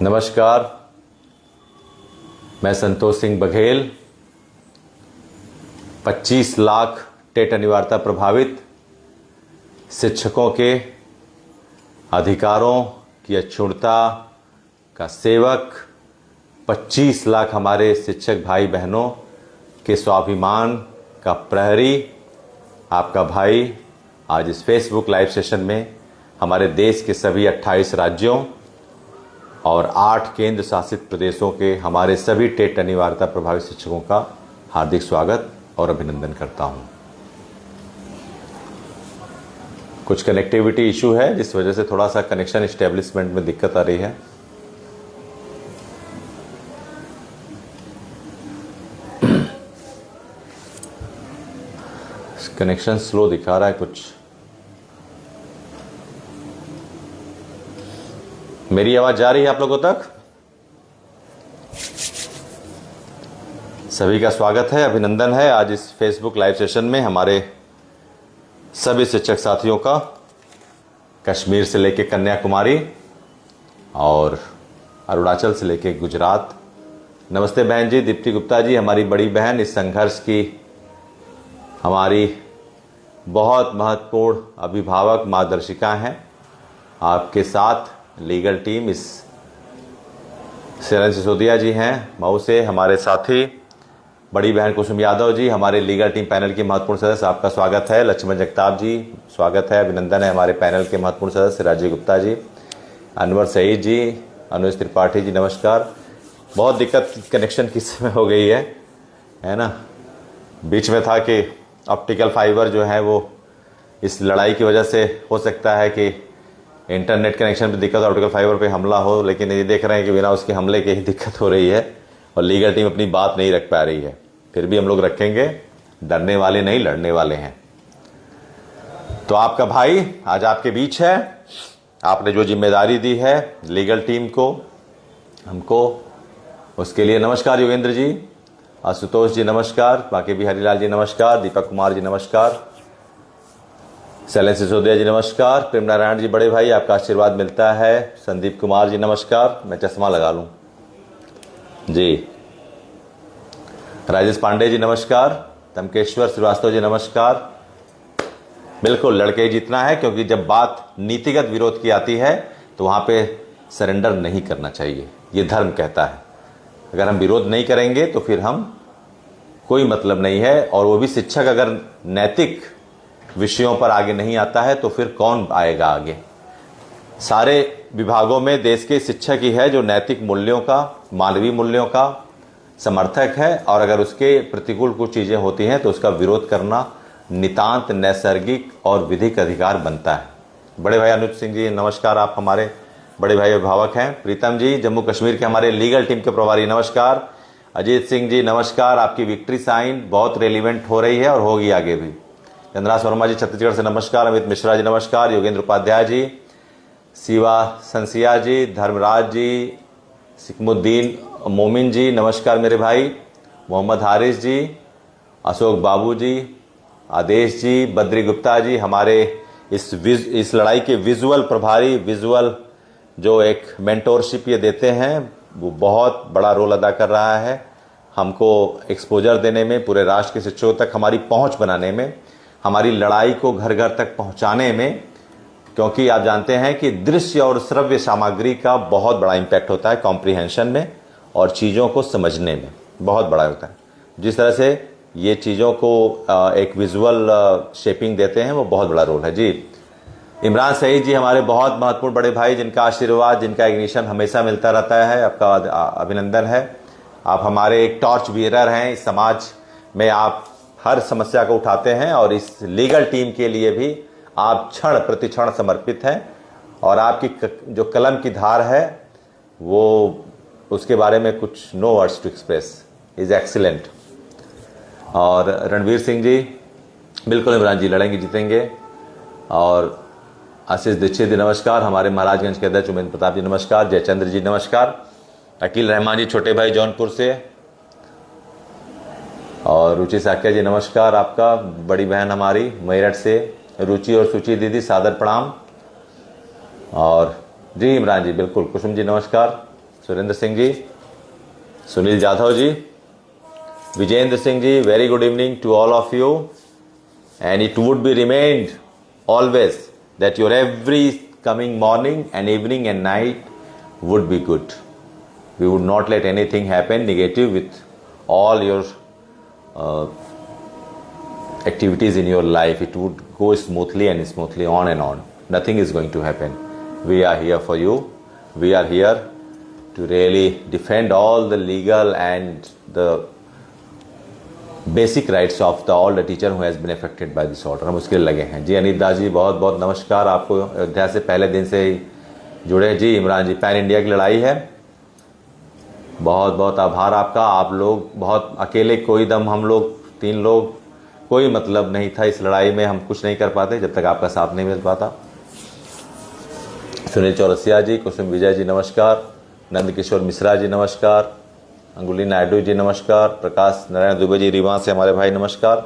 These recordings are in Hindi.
नमस्कार, मैं संतोष सिंह बघेल 25 लाख टेट अनिवार्यता प्रभावित शिक्षकों के अधिकारों की अक्षुण्णता का सेवक, 25 लाख हमारे शिक्षक भाई बहनों के स्वाभिमान का प्रहरी, आपका भाई आज इस फेसबुक लाइव सेशन में हमारे देश के सभी 28 राज्यों और 8 केंद्र शासित प्रदेशों के हमारे सभी टेट अनिवार्यता प्रभावित शिक्षकों का हार्दिक स्वागत और अभिनंदन करता हूं। कुछ कनेक्टिविटी इशू है जिस वजह से थोड़ा सा कनेक्शन एस्टेब्लिशमेंट में दिक्कत आ रही है। कनेक्शन स्लो दिखा रहा है कुछ। मेरी आवाज जा रही है आप लोगों तक? सभी का स्वागत है, अभिनंदन है आज इस फेसबुक लाइव सेशन में हमारे सभी शिक्षक साथियों का, कश्मीर से लेके कन्याकुमारी और अरुणाचल से लेके गुजरात। नमस्ते बहन जी, दीप्ति गुप्ता जी हमारी बड़ी बहन, इस संघर्ष की हमारी बहुत महत्वपूर्ण अभिभावक मार्गदर्शिका हैं। आपके साथ लीगल टीम, इस शरण सिसोदिया जी हैं मऊ से, हमारे साथी बड़ी बहन कुसुम यादव जी हमारे लीगल टीम पैनल के महत्वपूर्ण सदस्य, आपका स्वागत है। लक्ष्मण जगताप जी स्वागत है, अभिनंदन है। हमारे पैनल के महत्वपूर्ण सदस्य राजीव गुप्ता जी, अनवर सईद जी, अनुज त्रिपाठी जी नमस्कार। बहुत दिक्कत कनेक्शन की समय हो गई है ना। बीच में था कि ऑप्टिकल फाइबर जो है वो इस लड़ाई की वजह से हो सकता है कि इंटरनेट कनेक्शन पे दिक्कत, ऑप्टिकल फाइबर पे हमला हो, लेकिन ये देख रहे हैं कि बिना उसके हमले के ही दिक्कत हो रही है और लीगल टीम अपनी बात नहीं रख पा रही है। फिर भी हम लोग रखेंगे, डरने वाले नहीं लड़ने वाले हैं। तो आपका भाई आज आपके बीच है। आपने जो जिम्मेदारी दी है लीगल टीम को, हमको, उसके लिए नमस्कार। योगेंद्र जी, आशुतोष जी नमस्कार, बाकी बिहारी लाल जी नमस्कार, दीपक कुमार जी नमस्कार, शैलेंद्र सिसोदिया जी नमस्कार, प्रेम नारायण जी बड़े भाई आपका आशीर्वाद मिलता है, संदीप कुमार जी नमस्कार, मैं चश्मा लगा लूं जी, राजेश पांडे जी नमस्कार, तमकेश्वर श्रीवास्तव जी नमस्कार। बिल्कुल लड़के जीतना है, क्योंकि जब बात नीतिगत विरोध की आती है तो वहां पे सरेंडर नहीं करना चाहिए, ये धर्म कहता है। अगर हम विरोध नहीं करेंगे तो फिर हम कोई मतलब नहीं है। और वो भी शिक्षक अगर नैतिक विषयों पर आगे नहीं आता है तो फिर कौन आएगा आगे। सारे विभागों में देश के शिक्षक ही है जो नैतिक मूल्यों का, मानवीय मूल्यों का समर्थक है, और अगर उसके प्रतिकूल कुछ चीजें होती हैं तो उसका विरोध करना नितांत नैसर्गिक और विधिक अधिकार बनता है। बड़े भाई अनुज सिंह जी नमस्कार, आप हमारे बड़े भाई अभिभावक हैं। प्रीतम जी जम्मू कश्मीर के हमारे लीगल टीम के प्रभारी नमस्कार। अजीत सिंह जी नमस्कार, आपकी विक्ट्री साइन बहुत रेलिवेंट हो रही है और होगी आगे भी। चंद्रास वर्मा जी छत्तीसगढ़ से नमस्कार, अमित मिश्रा जी नमस्कार, योगेंद्र उपाध्याय जी, शिवा संसिया जी, धर्मराज जी, सिकमुद्दीन मोमिन जी नमस्कार मेरे भाई, मोहम्मद हारिस जी, अशोक बाबू जी, आदेश जी, बद्री गुप्ता जी हमारे इस लड़ाई के विजुअल प्रभारी, विजुअल जो एक मेंटोरशिप ये देते हैं वो बहुत बड़ा रोल अदा कर रहा है हमको एक्सपोजर देने में, पूरे राष्ट्र के शिक्षकों तक हमारी पहुंच बनाने में, हमारी लड़ाई को घर घर तक पहुंचाने में। क्योंकि आप जानते हैं कि दृश्य और श्रव्य सामग्री का बहुत बड़ा इम्पैक्ट होता है कॉम्प्रिहेंशन में और चीज़ों को समझने में, बहुत बड़ा होता है। जिस तरह से ये चीज़ों को एक विजुअल शेपिंग देते हैं वो बहुत बड़ा रोल है जी। इमरान सईद जी हमारे बहुत महत्वपूर्ण बड़े भाई, जिनका आशीर्वाद, जिनका इग्निशन हमेशा मिलता रहता है, आपका अभिनंदन है। आप हमारे एक टॉर्च बियरर हैं इस समाज में, आप हर समस्या को उठाते हैं और इस लीगल टीम के लिए भी आप क्षण प्रति क्षण समर्पित हैं। और आपकी जो कलम की धार है वो, उसके बारे में कुछ no words to express, is excellent. और रणवीर सिंह जी बिल्कुल, इमरान जी लड़ेंगे जीतेंगे। और आशीष दीक्षित जी नमस्कार, हमारे महाराजगंज के अध्यक्ष उमेंद्र प्रताप जी नमस्कार, जयचंद्र जी नमस्कार, अकील रहमान जी छोटे भाई जौनपुर से, और रुचि साक्या जी नमस्कार, आपका बड़ी बहन हमारी मेरठ से, रुचि और सुचि दीदी सादर प्रणाम। और जी इमरान जी बिल्कुल। कुसुम जी नमस्कार। Surendra Singh ji, Sunil Jadhav ji, Vijendra Singh ji, very good evening to all of you. And it would be remained always that your every coming morning and evening and night would be good. We would not let anything happen negative with all your activities in your life. It would go smoothly and smoothly on and on. Nothing is going to happen. We are here for you. We are here to really defend all the legal and the basic rights of the all the teacher who has been affected by this order. हम उसके लिए लगे हैं। जी अनित दास जी बहुत बहुत नमस्कार आपको। अयोध्या से पहले दिन से ही जुड़े। जी इमरान जी, पैन इंडिया की लड़ाई है, बहुत बहुत आभार आपका। आप लोग बहुत अकेले, कोई दम हम लोग 3 लोग, कोई मतलब नहीं था इस लड़ाई में। हम कुछ नहीं कर पाते जब तक आपका साथ नहीं मिल पाता। सुनील चौरसिया जी, कुसुम विजय जी नमस्कार, नंद किशोर मिश्रा जी नमस्कार, अंगुली नायडू जी नमस्कार, प्रकाश नारायण दुबे जी रीवा से हमारे भाई नमस्कार,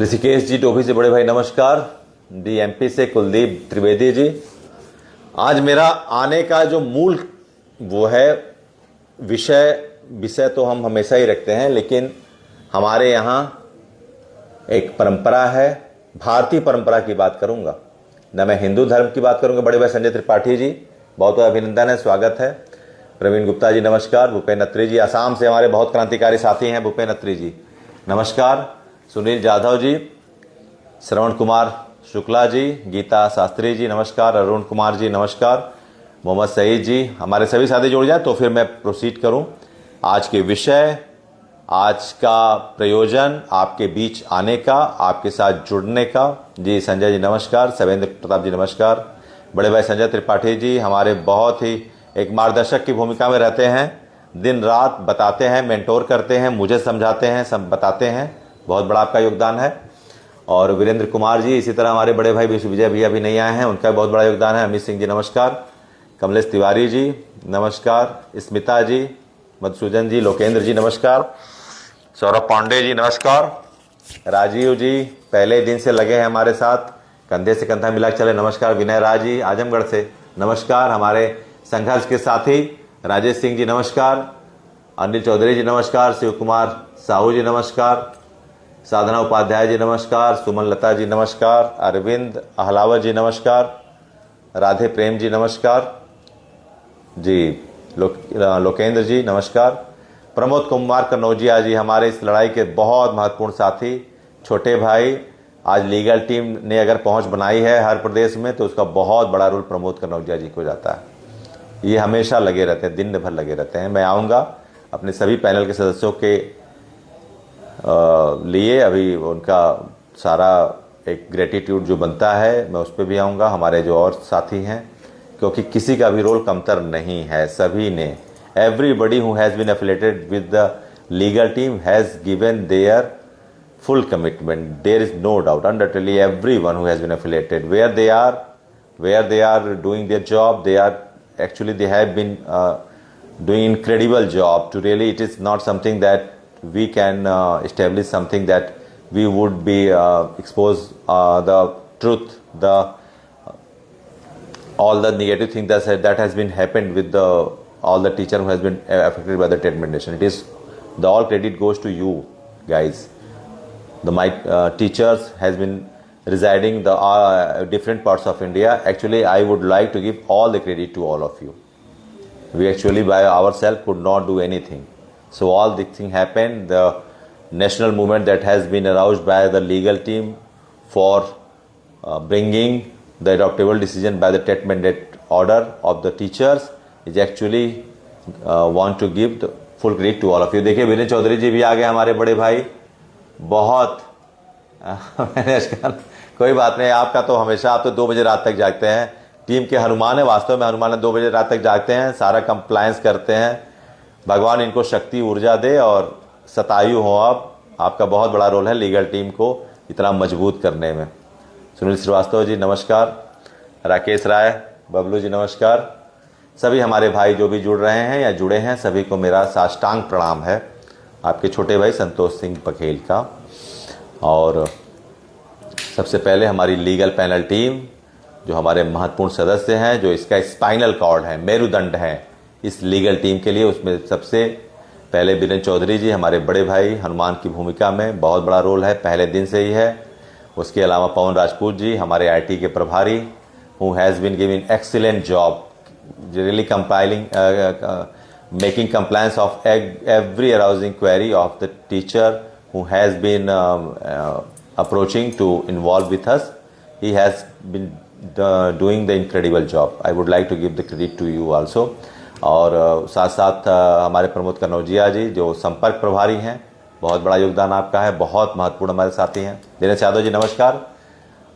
ऋषिकेश जी टोभी से बड़े भाई नमस्कार, डीएमपी से कुलदीप त्रिवेदी जी। आज मेरा आने का जो मूल वो है विषय तो हम हमेशा ही रखते हैं, लेकिन हमारे यहाँ एक परंपरा है, भारतीय परंपरा की बात करूँगा, न मैं हिंदू धर्म की बात करूँगा। बड़े भाई संजय त्रिपाठी जी बहुत बहुत अभिनंदन है, स्वागत है। प्रवीण गुप्ता जी नमस्कार, भूपेन अत्री जी असम से हमारे बहुत क्रांतिकारी साथी हैं, भूपेन अत्री जी नमस्कार, सुनील जाधव जी, श्रवण कुमार शुक्ला जी, गीता शास्त्री जी नमस्कार, अरुण कुमार जी नमस्कार, मोहम्मद सईद जी। हमारे सभी साथी जुड़ जाए तो फिर मैं प्रोसीड करूं। आज के विषय, आज का प्रयोजन आपके बीच आने का, आपके साथ जुड़ने का। जी संजय जी नमस्कार, शैवेंद्र प्रताप जी नमस्कार, बड़े भाई संजय त्रिपाठी जी हमारे बहुत ही एक मार्गदर्शक की भूमिका में रहते हैं, दिन रात बताते हैं, मेंटोर करते हैं, मुझे समझाते हैं, सब बताते हैं, बहुत बड़ा आपका योगदान है। और वीरेंद्र कुमार जी, इसी तरह हमारे बड़े भाई विजय भैया अभी नहीं आए हैं, उनका बहुत बड़ा योगदान है। अमित सिंह जी नमस्कार, कमलेश तिवारी जी नमस्कार, स्मिता जी, मधुसूदन जी, लोकेंद्र जी नमस्कार, सौरभ पांडे जी नमस्कार, राजीव जी पहले दिन से लगे हैं हमारे साथ, कंधे से कंधा मिला चले नमस्कार, विनय राज जी आजमगढ़ से नमस्कार, हमारे संघर्ष के साथी राजेश सिंह जी नमस्कार, अनिल चौधरी जी नमस्कार, शिव कुमार साहू जी नमस्कार, साधना उपाध्याय जी नमस्कार, सुमन लता जी नमस्कार, अरविंद अहलावत जी नमस्कार, राधे प्रेम जी नमस्कार, जी लोकेंद्र जी नमस्कार, प्रमोद कुमार कन्नौजिया जी हमारे इस लड़ाई के बहुत महत्वपूर्ण साथी, छोटे भाई। आज लीगल टीम ने अगर पहुंच बनाई है हर प्रदेश में तो उसका बहुत बड़ा रोल प्रमोद कन्नौजिया जी को जाता है। ये हमेशा लगे रहते हैं, दिन भर लगे रहते हैं। मैं आऊँगा अपने सभी पैनल के सदस्यों के लिए, अभी उनका सारा एक ग्रेटिट्यूड जो बनता है मैं उस पर भी आऊँगा, हमारे जो और साथी हैं, क्योंकि किसी का भी रोल कमतर नहीं है, सभी ने, everybody who has been affiliated with the legal team has given their full commitment. There is no doubt, undoubtedly everyone who has been affiliated, where they are doing their job, they have been doing incredible job to really, it is not something that we can establish something that we would be expose the truth, all the negative things that has been happened with all the teacher who has been affected by the TET administration. It is, the all credit goes to you guys. My teachers has been residing the different parts of India. Actually, I would like to give all the credit to all of you. We actually by ourselves could not do anything. So all the thing happened. The national movement that has been aroused by the legal team for bringing the adoptable decision by the TET mandate order of the teachers is actually want to give the full credit to all of you. देखिए विनय चौधरी जी भी आ गए हमारे बड़े भाई, बहुत कोई बात नहीं, आपका तो हमेशा, आप तो 2 बजे रात तक जागते हैं, टीम के हनुमान है, वास्तव में हनुमान 2 बजे रात तक जागते हैं, सारा कंप्लायंस करते हैं। भगवान इनको शक्ति ऊर्जा दे और शतायु हो। आपका बहुत बड़ा रोल है लीगल टीम को इतना मजबूत करने में। सुनील श्रीवास्तव जी नमस्कार, राकेश राय, बबलू जी नमस्कार, सभी हमारे भाई जो भी जुड़ रहे हैं या जुड़े हैं सभी को मेरा साष्टांग प्रणाम है, आपके छोटे भाई संतोष सिंह बघेल का। और सबसे पहले हमारी लीगल पैनल टीम जो हमारे महत्वपूर्ण सदस्य हैं, जो इसका स्पाइनल कॉर्ड है, मेरुदंड है इस लीगल टीम के लिए। उसमें सबसे पहले बीरेंद्र चौधरी जी, हमारे बड़े भाई, हनुमान की भूमिका में बहुत बड़ा रोल है, पहले दिन से ही है। उसके अलावा पवन राजपूत जी, हमारे IT के प्रभारी, who has been giving excellent job really compiling making compliance of every arousing query of the teacher who has been approaching to involve with us. He has been doing the incredible job. I would like to give the credit to you also. और साथ साथ हमारे प्रमोद कनौजिया जी, जो संपर्क प्रभारी हैं, बहुत बड़ा योगदान आपका है, बहुत महत्वपूर्ण हमारे साथी हैं। दिनेश यादव जी नमस्कार।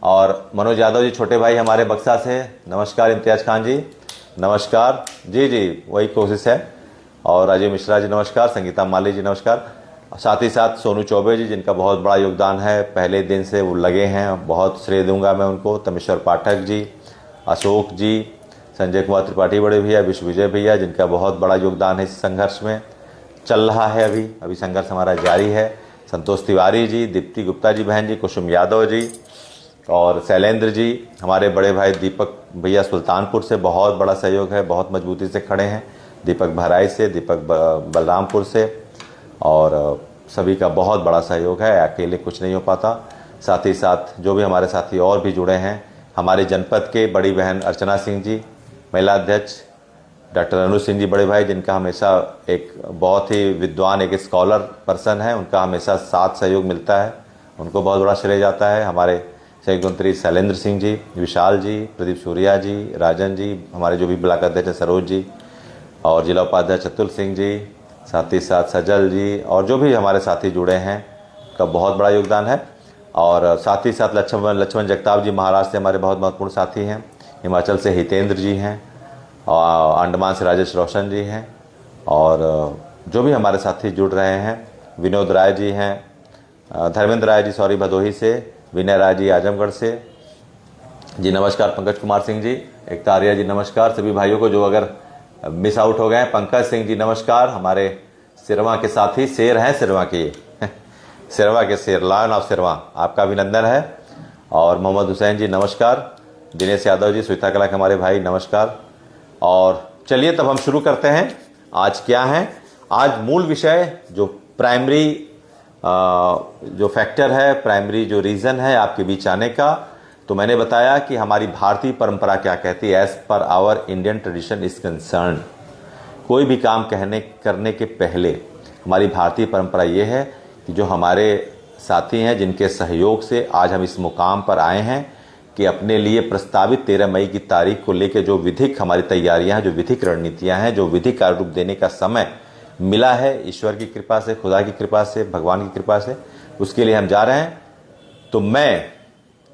और मनोज यादव जी, छोटे भाई हमारे बक्सा से, नमस्कार। इम्तियाज खान जी नमस्कार। जी वही कोशिश है। और राजीव मिश्रा जी नमस्कार। संगीता माली जी नमस्कार। साथ ही साथ सोनू चौबे जी, जिनका बहुत बड़ा योगदान है, पहले दिन से वो लगे हैं, बहुत श्रेय दूंगा मैं उनको। तमेश्वर पाठक जी, अशोक जी, संजय कुमार त्रिपाठी बड़े भैया, विश्वविजय भैया, जिनका बहुत बड़ा योगदान है इस संघर्ष में, चल रहा है अभी संघर्ष हमारा जारी है। संतोष तिवारी जी, दीप्ति गुप्ता जी बहन जी, कुसुम यादव जी और शैलेंद्र जी, हमारे बड़े भाई दीपक भैया सुल्तानपुर से बहुत बड़ा सहयोग है, बहुत मजबूती से खड़े हैं। दीपक भराई से, दीपक बलरामपुर से, और सभी का बहुत बड़ा सहयोग है, अकेले कुछ नहीं हो पाता। साथ ही साथ जो भी हमारे साथी और भी जुड़े हैं, हमारे जनपद के बड़ी बहन अर्चना सिंह जी, महिला अध्यक्ष डॉक्टर अनुज सिंह जी बड़े भाई, जिनका हमेशा एक बहुत ही विद्वान, एक स्कॉलर पर्सन है, उनका हमेशा साथ सहयोग मिलता है, उनको बहुत बड़ा श्रेय जाता है। हमारे संयुक्त मंत्री शैलेंद्र सिंह जी, विशाल जी, प्रदीप सूर्या जी, राजन जी, हमारे जो भी ब्लॉक अध्यक्ष सरोज जी, और जिला उपाध्यक्ष अतुल सिंह जी, साथ ही साथ सजल जी, और जो भी हमारे साथी जुड़े हैं का बहुत बड़ा योगदान है। और साथ ही साथ लक्ष्मण जगताप जी महाराष्ट्र से हमारे बहुत महत्वपूर्ण साथी हैं। हिमाचल से हितेंद्र जी हैं, और अंडमान से राजेश रोशन जी हैं, और जो भी हमारे साथी जुड़ रहे हैं, विनोद राय जी हैं, धर्मेंद्र राय जी भदोही से, विनय राय जी आजमगढ़ से जी नमस्कार। पंकज कुमार सिंह जी, एकता आर्या जी नमस्कार। सभी भाइयों को जो अगर मिस आउट हो गए, पंकज सिंह जी नमस्कार। हमारे सिरवा के साथी, शेर हैं सिरवा के सिरवा के शेर, लायन ऑफ सिरवा, आपका अभिनंदन है। और मोहम्मद हुसैन जी नमस्कार। दिनेश यादव जी, सुविता कला के हमारे भाई नमस्कार। और चलिए तब हम शुरू करते हैं। आज क्या है, आज मूल विषय जो प्राइमरी जो फैक्टर है, प्राइमरी जो रीज़न है आपके बीच आने का, तो मैंने बताया कि हमारी भारतीय परंपरा क्या कहती है। As per our Indian tradition is concern, कोई भी काम करने के पहले हमारी भारतीय परंपरा ये है कि जो हमारे साथी हैं, जिनके सहयोग से आज हम इस मुकाम पर आए हैं कि अपने लिए प्रस्तावित 13 मई की तारीख को लेकर जो विधिक हमारी तैयारियां हैं, जो विधिक रणनीतियां हैं, जो विधिक कार्य रूप देने का समय मिला है ईश्वर की कृपा से, खुदा की कृपा से, भगवान की कृपा से, उसके लिए हम जा रहे हैं। तो मैं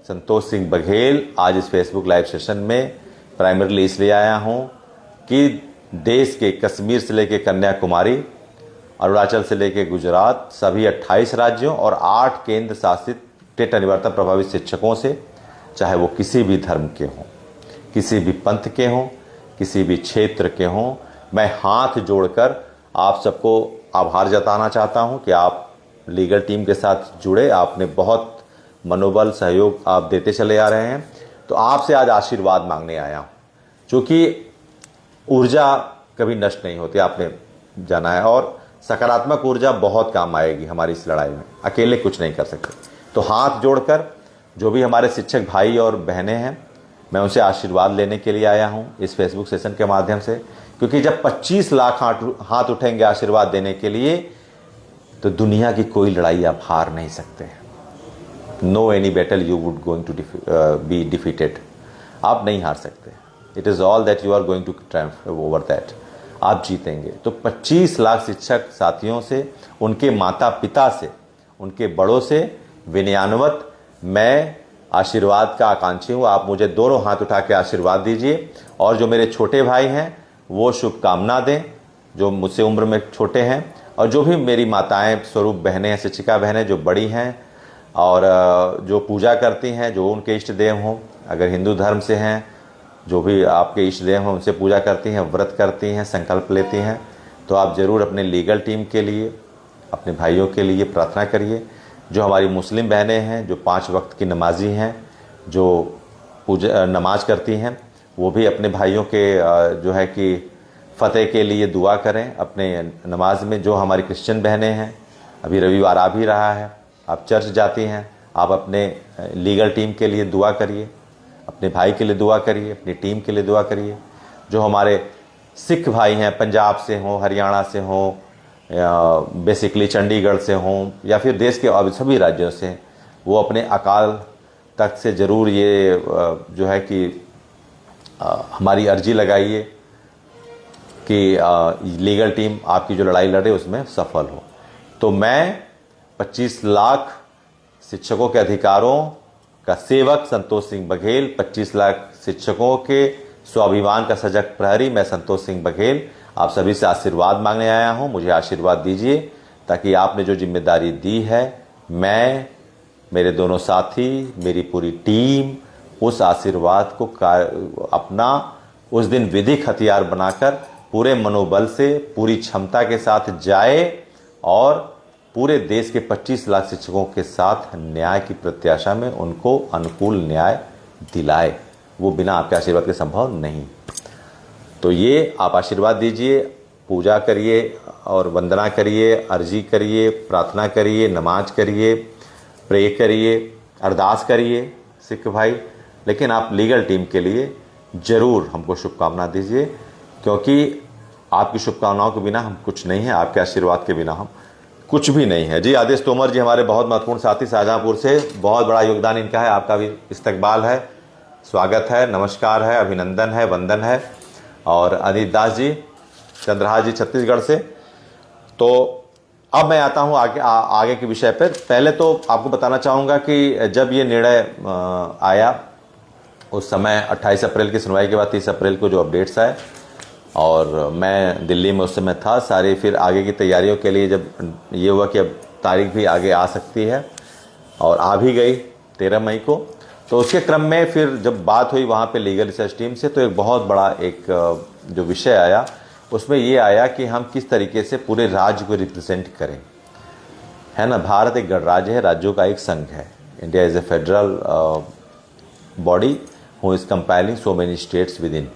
संतोष सिंह बघेल आज इस फेसबुक लाइव सेशन में प्राइमरीली इसलिए आया हूं कि देश के कश्मीर से लेकर कन्याकुमारी, अरुणाचल से लेकर गुजरात, सभी 28 राज्यों और 8 केंद्र शासित टेट अनिवार्यता प्रभावित शिक्षकों से, चाहे वो किसी भी धर्म के हों, किसी भी पंथ के हों, किसी भी क्षेत्र के हों, मैं हाथ जोड़कर आप सबको आभार जताना चाहता हूं कि आप लीगल टीम के साथ जुड़े। आपने बहुत मनोबल, सहयोग आप देते चले आ रहे हैं। तो आपसे आज आशीर्वाद मांगने आया हूं, क्योंकि ऊर्जा कभी नष्ट नहीं होती, आपने जाना है, और सकारात्मक ऊर्जा बहुत काम आएगी हमारी इस लड़ाई में, अकेले कुछ नहीं कर सकते। तो हाथ जोड़कर जो भी हमारे शिक्षक भाई और बहनें हैं, मैं उनसे आशीर्वाद लेने के लिए आया हूं इस फेसबुक सेशन के माध्यम से, क्योंकि जब 25 लाख हाथ उठेंगे आशीर्वाद देने के लिए, तो दुनिया की कोई लड़ाई आप हार नहीं सकते। No any battle you would going to be defeated, आप नहीं हार सकते। It is all that you are going to triumph over that, आप जीतेंगे। तो 25 लाख शिक्षक साथियों से, उनके माता पिता से, उनके बड़ों से विनयान्वत मैं आशीर्वाद का आकांक्षी हूँ। आप मुझे दोनों हाथ उठा के आशीर्वाद दीजिए, और जो मेरे छोटे भाई हैं वो शुभकामना दें, जो मुझसे उम्र में छोटे हैं, और जो भी मेरी माताएं स्वरूप बहनें हैं, शिक्षिका बहनें जो बड़ी हैं और जो पूजा करती हैं, जो उनके इष्ट देव हों, अगर हिंदू धर्म से हैं, जो भी आपके इष्ट देव हों उनसे पूजा करती हैं, व्रत करती हैं, संकल्प लेती हैं, तो आप ज़रूर अपने लीगल टीम के लिए, अपने भाइयों के लिए प्रार्थना करिए। जो हमारी मुस्लिम बहनें हैं, जो 5 वक्त की नमाजी हैं, जो पूजा नमाज करती हैं, वो भी अपने भाइयों के जो है कि फ़तेह के लिए दुआ करें अपने नमाज में। जो हमारी क्रिश्चियन बहनें हैं, अभी रविवार आ भी रहा है, आप चर्च जाती हैं, आप अपने लीगल टीम के लिए दुआ करिए, अपने भाई के लिए दुआ करिए, अपनी टीम के लिए दुआ करिए। जो हमारे सिख भाई हैं, पंजाब से हों, हरियाणा से हों, बेसिकली चंडीगढ़ से हों, या फिर देश के सभी राज्यों से, वो अपने अकाल तख्त से ज़रूर ये जो है कि हमारी अर्जी लगाइए कि लीगल टीम आपकी जो लड़ाई लड़े उसमें सफल हो। तो मैं 25 लाख शिक्षकों के अधिकारों का सेवक संतोष सिंह बघेल, 25 लाख शिक्षकों के स्वाभिमान का सजग प्रहरी, मैं संतोष सिंह बघेल आप सभी से आशीर्वाद मांगने आया हूं। मुझे आशीर्वाद दीजिए ताकि आपने जो जिम्मेदारी दी है, मैं, मेरे दोनों साथी, मेरी पूरी टीम उस आशीर्वाद को अपना उस दिन विधिक हथियार बनाकर पूरे मनोबल से, पूरी क्षमता के साथ जाए और पूरे देश के 25 लाख शिक्षकों के साथ न्याय की प्रत्याशा में उनको अनुकूल न्याय दिलाए। वो बिना आपके आशीर्वाद के संभव नहीं। तो ये आप आशीर्वाद दीजिए, पूजा करिए और वंदना करिए, अर्जी करिए, प्रार्थना करिए, नमाज करिए, प्रे करिए, अरदास करिए सिख भाई। लेकिन आप लीगल टीम के लिए ज़रूर हमको शुभकामना दीजिए, क्योंकि आपकी शुभकामनाओं के बिना हम कुछ नहीं हैं, आपके आशीर्वाद के बिना हम कुछ भी नहीं है। जी आदेश तोमर जी हमारे बहुत महत्वपूर्ण साथी शाहजहाँपुर से, बहुत बड़ा योगदान इनका है, आपका भी इस्तकबाल है, स्वागत है, नमस्कार है, अभिनंदन है, वंदन है। और अनित दास जी, चंद्रहास जी छत्तीसगढ़ से। तो अब मैं आता हूँ आगे के विषय पर। पहले तो आपको बताना चाहूँगा कि जब ये निर्णय आया उस समय 28 अप्रैल की सुनवाई के बाद 30 अप्रैल को जो अपडेट्स आए, और मैं दिल्ली में उस समय था सारी, फिर आगे की तैयारियों के लिए जब ये हुआ कि अब तारीख भी आगे आ सकती है, और आ भी गई 13 मई को। तो उसके क्रम में फिर जब बात हुई वहाँ पे लीगल रिसर्च टीम से, तो एक बहुत बड़ा एक जो विषय आया उसमें ये आया कि हम किस तरीके से पूरे राज्य को रिप्रेजेंट करें, है ना। भारत एक गणराज्य है, राज्यों का एक संघ है। India is a federal body who is compiling so many states with in.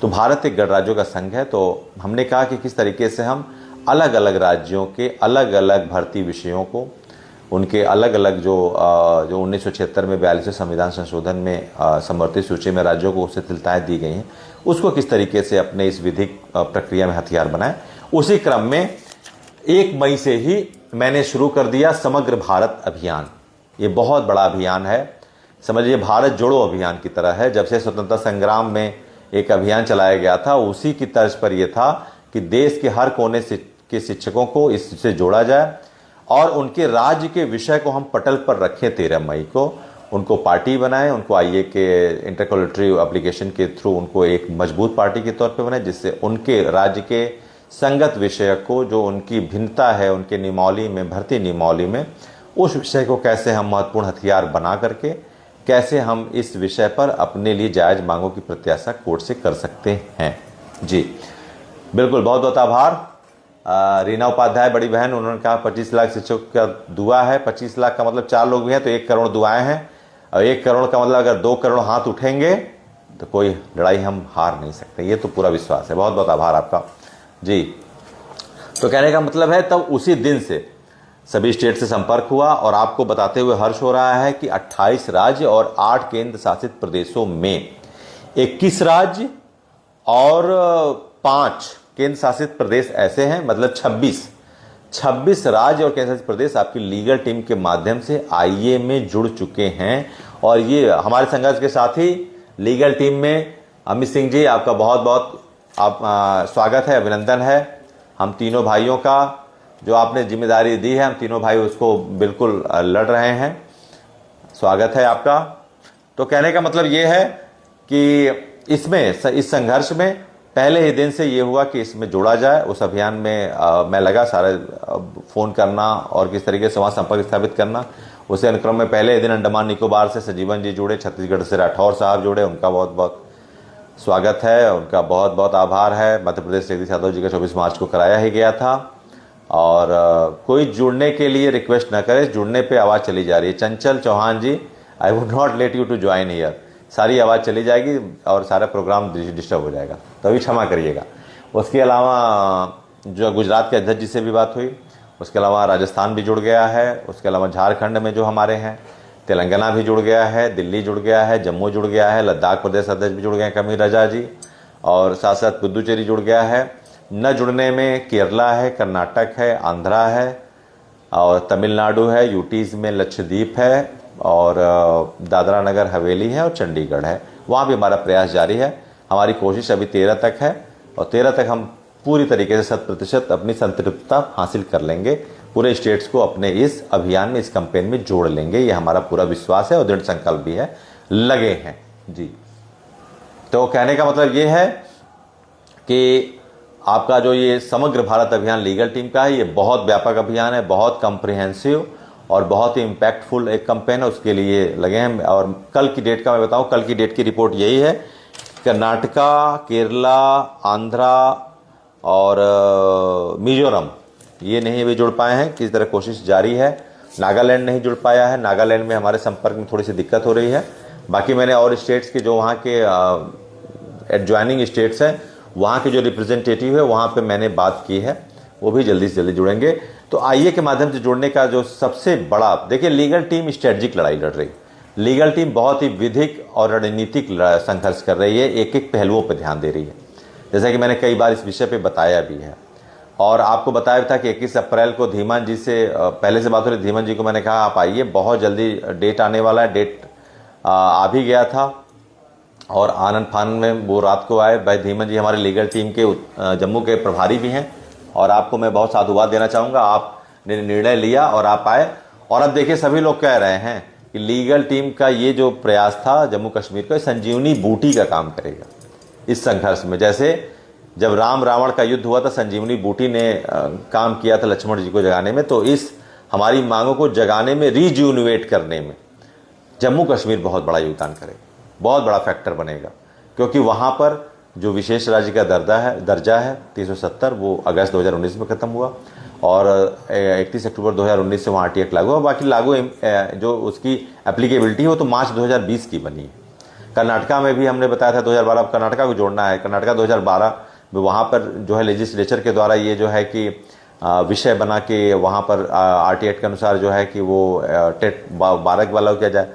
तो भारत एक गणराज्यों का संघ है। तो हमने कहा कि किस तरीके से हम अलग अलग राज्यों के अलग अलग भर्ती विषयों को, उनके अलग अलग जो 1976 में 42वें संविधान संशोधन में समर्थित सूची में राज्यों को शिथिलताएं दी गई हैं, उसको किस तरीके से अपने इस विधिक प्रक्रिया में हथियार बनाएं। उसी क्रम में 1 मई से ही मैंने शुरू कर दिया समग्र भारत अभियान। ये बहुत बड़ा अभियान है, समझिए भारत जोड़ो अभियान की तरह है। जब से स्वतंत्रता संग्राम में एक अभियान चलाया गया था, उसी की तर्ज पर यह था कि देश के हर कोने के शिक्षकों को इससे जोड़ा जाए और उनके राज्य के विषय को हम पटल पर रखें। 13 मई को उनको पार्टी बनाएं, उनको आईए के इंटरकोलेटरी एप्लीकेशन के थ्रू उनको एक मजबूत पार्टी के तौर पे बनाएं, जिससे उनके राज्य के संगत विषय को, जो उनकी भिन्नता है उनके नियमावली में, भर्ती नियमावली में, उस विषय को कैसे हम महत्वपूर्ण हथियार बना करके कैसे हम इस विषय पर अपने लिए जायज़ मांगों की प्रत्याशा कोर्ट से कर सकते हैं। जी बिल्कुल, बहुत बहुत आभार। रीना उपाध्याय बड़ी बहन, उन्होंने कहा 25 लाख शिक्षकों का दुआ है। 25 लाख का मतलब 4 लोग भी हैं तो 1 करोड़ दुआएं हैं, और 1 करोड़ का मतलब अगर 2 करोड़ हाथ उठेंगे तो कोई लड़ाई हम हार नहीं सकते। ये तो पूरा विश्वास है। बहुत बहुत आभार आपका। जी, तो कहने का मतलब है तब उसी दिन से सभी स्टेट से संपर्क हुआ, और आपको बताते हुए हर्ष हो रहा है कि 28 राज्य और 8 केंद्र शासित प्रदेशों में 21 राज्य और 5 केंद्र शासित प्रदेश ऐसे हैं, मतलब 26 राज्य और केंद्र शासित प्रदेश आपकी लीगल टीम के माध्यम से आईए में जुड़ चुके हैं। और ये हमारे संघर्ष के साथी लीगल टीम में अमित सिंह जी, आपका बहुत बहुत स्वागत है, अभिनंदन है। हम तीनों भाइयों का जो आपने जिम्मेदारी दी है, हम तीनों भाई उसको बिल्कुल लड़ रहे हैं। स्वागत है आपका। तो कहने का मतलब ये है कि इसमें, इस संघर्ष में पहले ही दिन से ये हुआ कि इसमें जोड़ा जाए। उस अभियान में मैं लगा सारा फ़ोन करना और किस तरीके से वहाँ संपर्क स्थापित करना। उसी अनुक्रम में पहले दिन अंडमान निकोबार से सजीवन जी जुड़े, छत्तीसगढ़ से राठौर साहब जुड़े, उनका बहुत बहुत स्वागत है, उनका बहुत बहुत आभार है। मध्य प्रदेश जगदीश यादव जी का 24 मार्च को कराया ही गया था। और कोई जुड़ने के लिए रिक्वेस्ट ना करे, जुड़ने पे आवाज़ चली जा रही है। Chanchal Chauhan ji, I would not let you to join here. सारी आवाज़ चली जाएगी और सारा प्रोग्राम डिस्टर्ब हो जाएगा, तभी क्षमा करिएगा। उसके अलावा जो गुजरात के अध्यक्ष जी से भी बात हुई, उसके अलावा राजस्थान भी जुड़ गया है, उसके अलावा झारखंड में जो हमारे हैं, तेलंगाना भी जुड़ गया है, दिल्ली जुड़ गया है, जम्मू जुड़ गया है, लद्दाख प्रदेश अध्यक्ष भी जुड़ गए हैं कमीर रजा जी, और साथ साथ पुदुचेरी जुड़ गया है। न जुड़ने में केरला है, कर्नाटक है, आंध्रा है और तमिलनाडु है, यूटीज़ में लक्षद्वीप है और दादरा नगर हवेली है और चंडीगढ़ है। वहाँ भी हमारा प्रयास जारी है। हमारी कोशिश अभी 13 तक है और 13 तक हम पूरी तरीके से 100% अपनी संतृप्तता हासिल कर लेंगे, पूरे स्टेट्स को अपने इस अभियान में, इस कैंपेन में जोड़ लेंगे। ये हमारा पूरा विश्वास है और दृढ़ संकल्प भी है, लगे हैं जी। तो कहने का मतलब ये है कि आपका जो ये समग्र भारत अभियान लीगल टीम का है, ये बहुत व्यापक अभियान है, बहुत कम्प्रिहेंसिव और बहुत ही इम्पैक्टफुल एक कैंपेन है, उसके लिए लगे हैं। और कल की डेट का मैं बताऊं, कल की डेट की रिपोर्ट यही है, कर्नाटका, केरला, आंध्रा और मिजोरम ये नहीं अभी जुड़ पाए हैं, किसी तरह कोशिश जारी है। नागालैंड नहीं जुड़ पाया है, नागालैंड में हमारे संपर्क में थोड़ी सी दिक्कत हो रही है। बाकी मैंने और स्टेट्स के जो वहाँ के एडजॉइनिंग स्टेट्स हैं, वहाँ के जो रिप्रेजेंटेटिव है वहाँ पे मैंने बात की है, वो भी जल्दी से जल्दी जुड़ेंगे। तो आईए के माध्यम से जुड़ने का जो सबसे बड़ा, देखिए लीगल टीम स्ट्रेटजिक लड़ाई लड़ रही है, लीगल टीम बहुत ही विधिक और रणनीतिक संघर्ष कर रही है, एक एक पहलुओं पर ध्यान दे रही है, जैसा कि मैंने कई बार इस विषय पे बताया भी है। और आपको बताया था कि 21 अप्रैल को धीमान जी से पहले से बात हो रही, धीमान जी को मैंने कहा आप आइए, बहुत जल्दी डेट आने वाला है। डेट आ भी गया था और आनंद फानन में वो रात को आए। भाई धीमान जी हमारे लीगल टीम के जम्मू के प्रभारी भी हैं और आपको मैं बहुत साधुवाद देना चाहूँगा, आपने निर्णय लिया और आप आए। और अब देखिए सभी लोग कह रहे हैं कि लीगल टीम का ये जो प्रयास था जम्मू कश्मीर का, संजीवनी बूटी का काम करेगा इस संघर्ष में। जैसे जब राम रावण का युद्ध हुआ था, संजीवनी बूटी ने काम किया था लक्ष्मण जी को जगाने में, तो इस हमारी मांगों को जगाने में, रिज्यूनिवेट करने में जम्मू कश्मीर बहुत बड़ा योगदान करेगा, बहुत बड़ा फैक्टर बनेगा। क्योंकि वहाँ पर जो विशेष राज्य का दर्जा है 370, वो अगस्त 2019 में ख़त्म हुआ और 31 अक्टूबर 2019 से वहाँ RT एक्ट लागू हुआ। बाकी लागू जो उसकी एप्लीकेबिलिटी है वो तो मार्च 2020 की बनी है। कर्नाटका में भी हमने बताया था 2012, अब कर्नाटका को जोड़ना है। कर्नाटका 2012 में वहाँ पर जो है लेजिस्लेचर के द्वारा ये जो है कि विषय बना के वहाँ पर RT एक्ट के अनुसार जो है कि वो टेट 12 वाला किया जाए।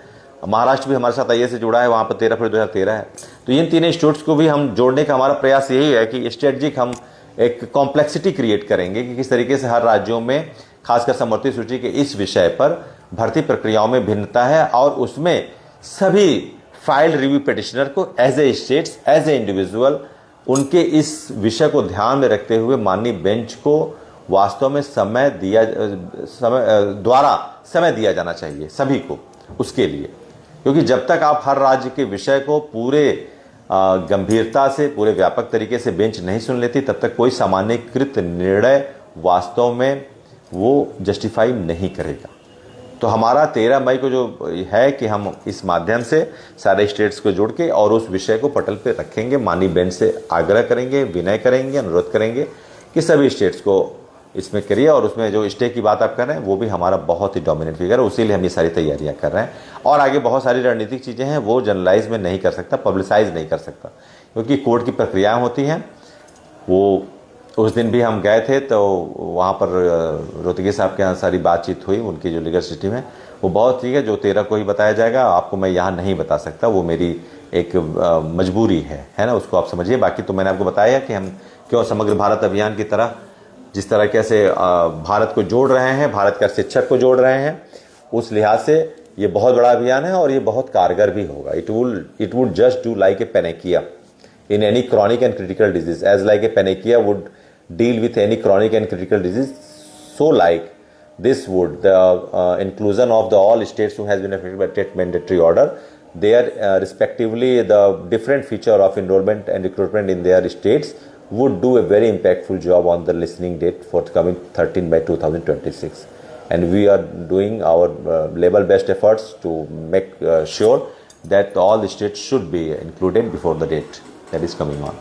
महाराष्ट्र भी हमारे साथ आईए से जुड़ा है, वहाँ पर 13 फरवरी 2013 है। तो इन तीनों स्टेट्स को भी हम जोड़ने का हमारा प्रयास यही है कि स्ट्रेटजिक हम एक कॉम्प्लेक्सिटी क्रिएट करेंगे कि किस तरीके से हर राज्यों में, खासकर समवर्ती सूची के इस विषय पर भर्ती प्रक्रियाओं में भिन्नता है और उसमें सभी फाइल रिव्यू पिटिशनर को as a states, as a individual, उनके इस विषय को ध्यान में रखते हुए माननीय बेंच को वास्तव में समय दिया जाना चाहिए सभी को उसके लिए। क्योंकि जब तक आप हर राज्य के विषय को पूरे गंभीरता से, पूरे व्यापक तरीके से बेंच नहीं सुन लेती, तब तक कोई सामान्यकृत निर्णय वास्तव में वो जस्टिफाई नहीं करेगा। तो हमारा 13 मई को जो है कि हम इस माध्यम से सारे स्टेट्स को जोड़ के और उस विषय को पटल पे रखेंगे, माननीय बेंच से आग्रह करेंगे, विनय करेंगे, अनुरोध करेंगे कि सभी स्टेट्स को इसमें करिए। और उसमें जो स्टे की बात आप कर रहे हैं वो भी हमारा बहुत ही डोमिनेंट फिगर है, उसीलिए हम ये सारी तैयारियां कर रहे हैं। और आगे बहुत सारी रणनीतिक चीज़ें हैं, वो जनरलाइज में नहीं कर सकता, पब्लिसाइज नहीं कर सकता, क्योंकि कोर्ट की प्रक्रियाएँ होती हैं। वो उस दिन भी हम गए थे तो वहाँ पर रोहतगी साहब के यहाँ सारी बातचीत हुई, उनकी जो लीगल सिस्टम है वो बहुत ठीक है। जो 13 को ही बताया जाएगा, आपको मैं यहाँ नहीं बता सकता, वो मेरी एक मजबूरी है ना, उसको आप समझिए। बाकी तो मैंने आपको बताया कि हम क्यों समग्र भारत अभियान की तरह, जिस तरीके से भारत को जोड़ रहे हैं, भारत का शिक्षक को जोड़ रहे हैं, उस लिहाज से ये बहुत बड़ा अभियान है और ये बहुत कारगर भी होगा। It would just do like a panacea in any chronic and critical disease, as like a panacea would deal with any chronic and critical disease, so like this would the inclusion of the all states who has been affected by TET mandatory order, their respectively the different feature of enrollment and recruitment in their states would do a very impactful job on the listening date forthcoming 13 by 2026. And we are doing our level best efforts to make sure that all the states should be included before the date that is coming on.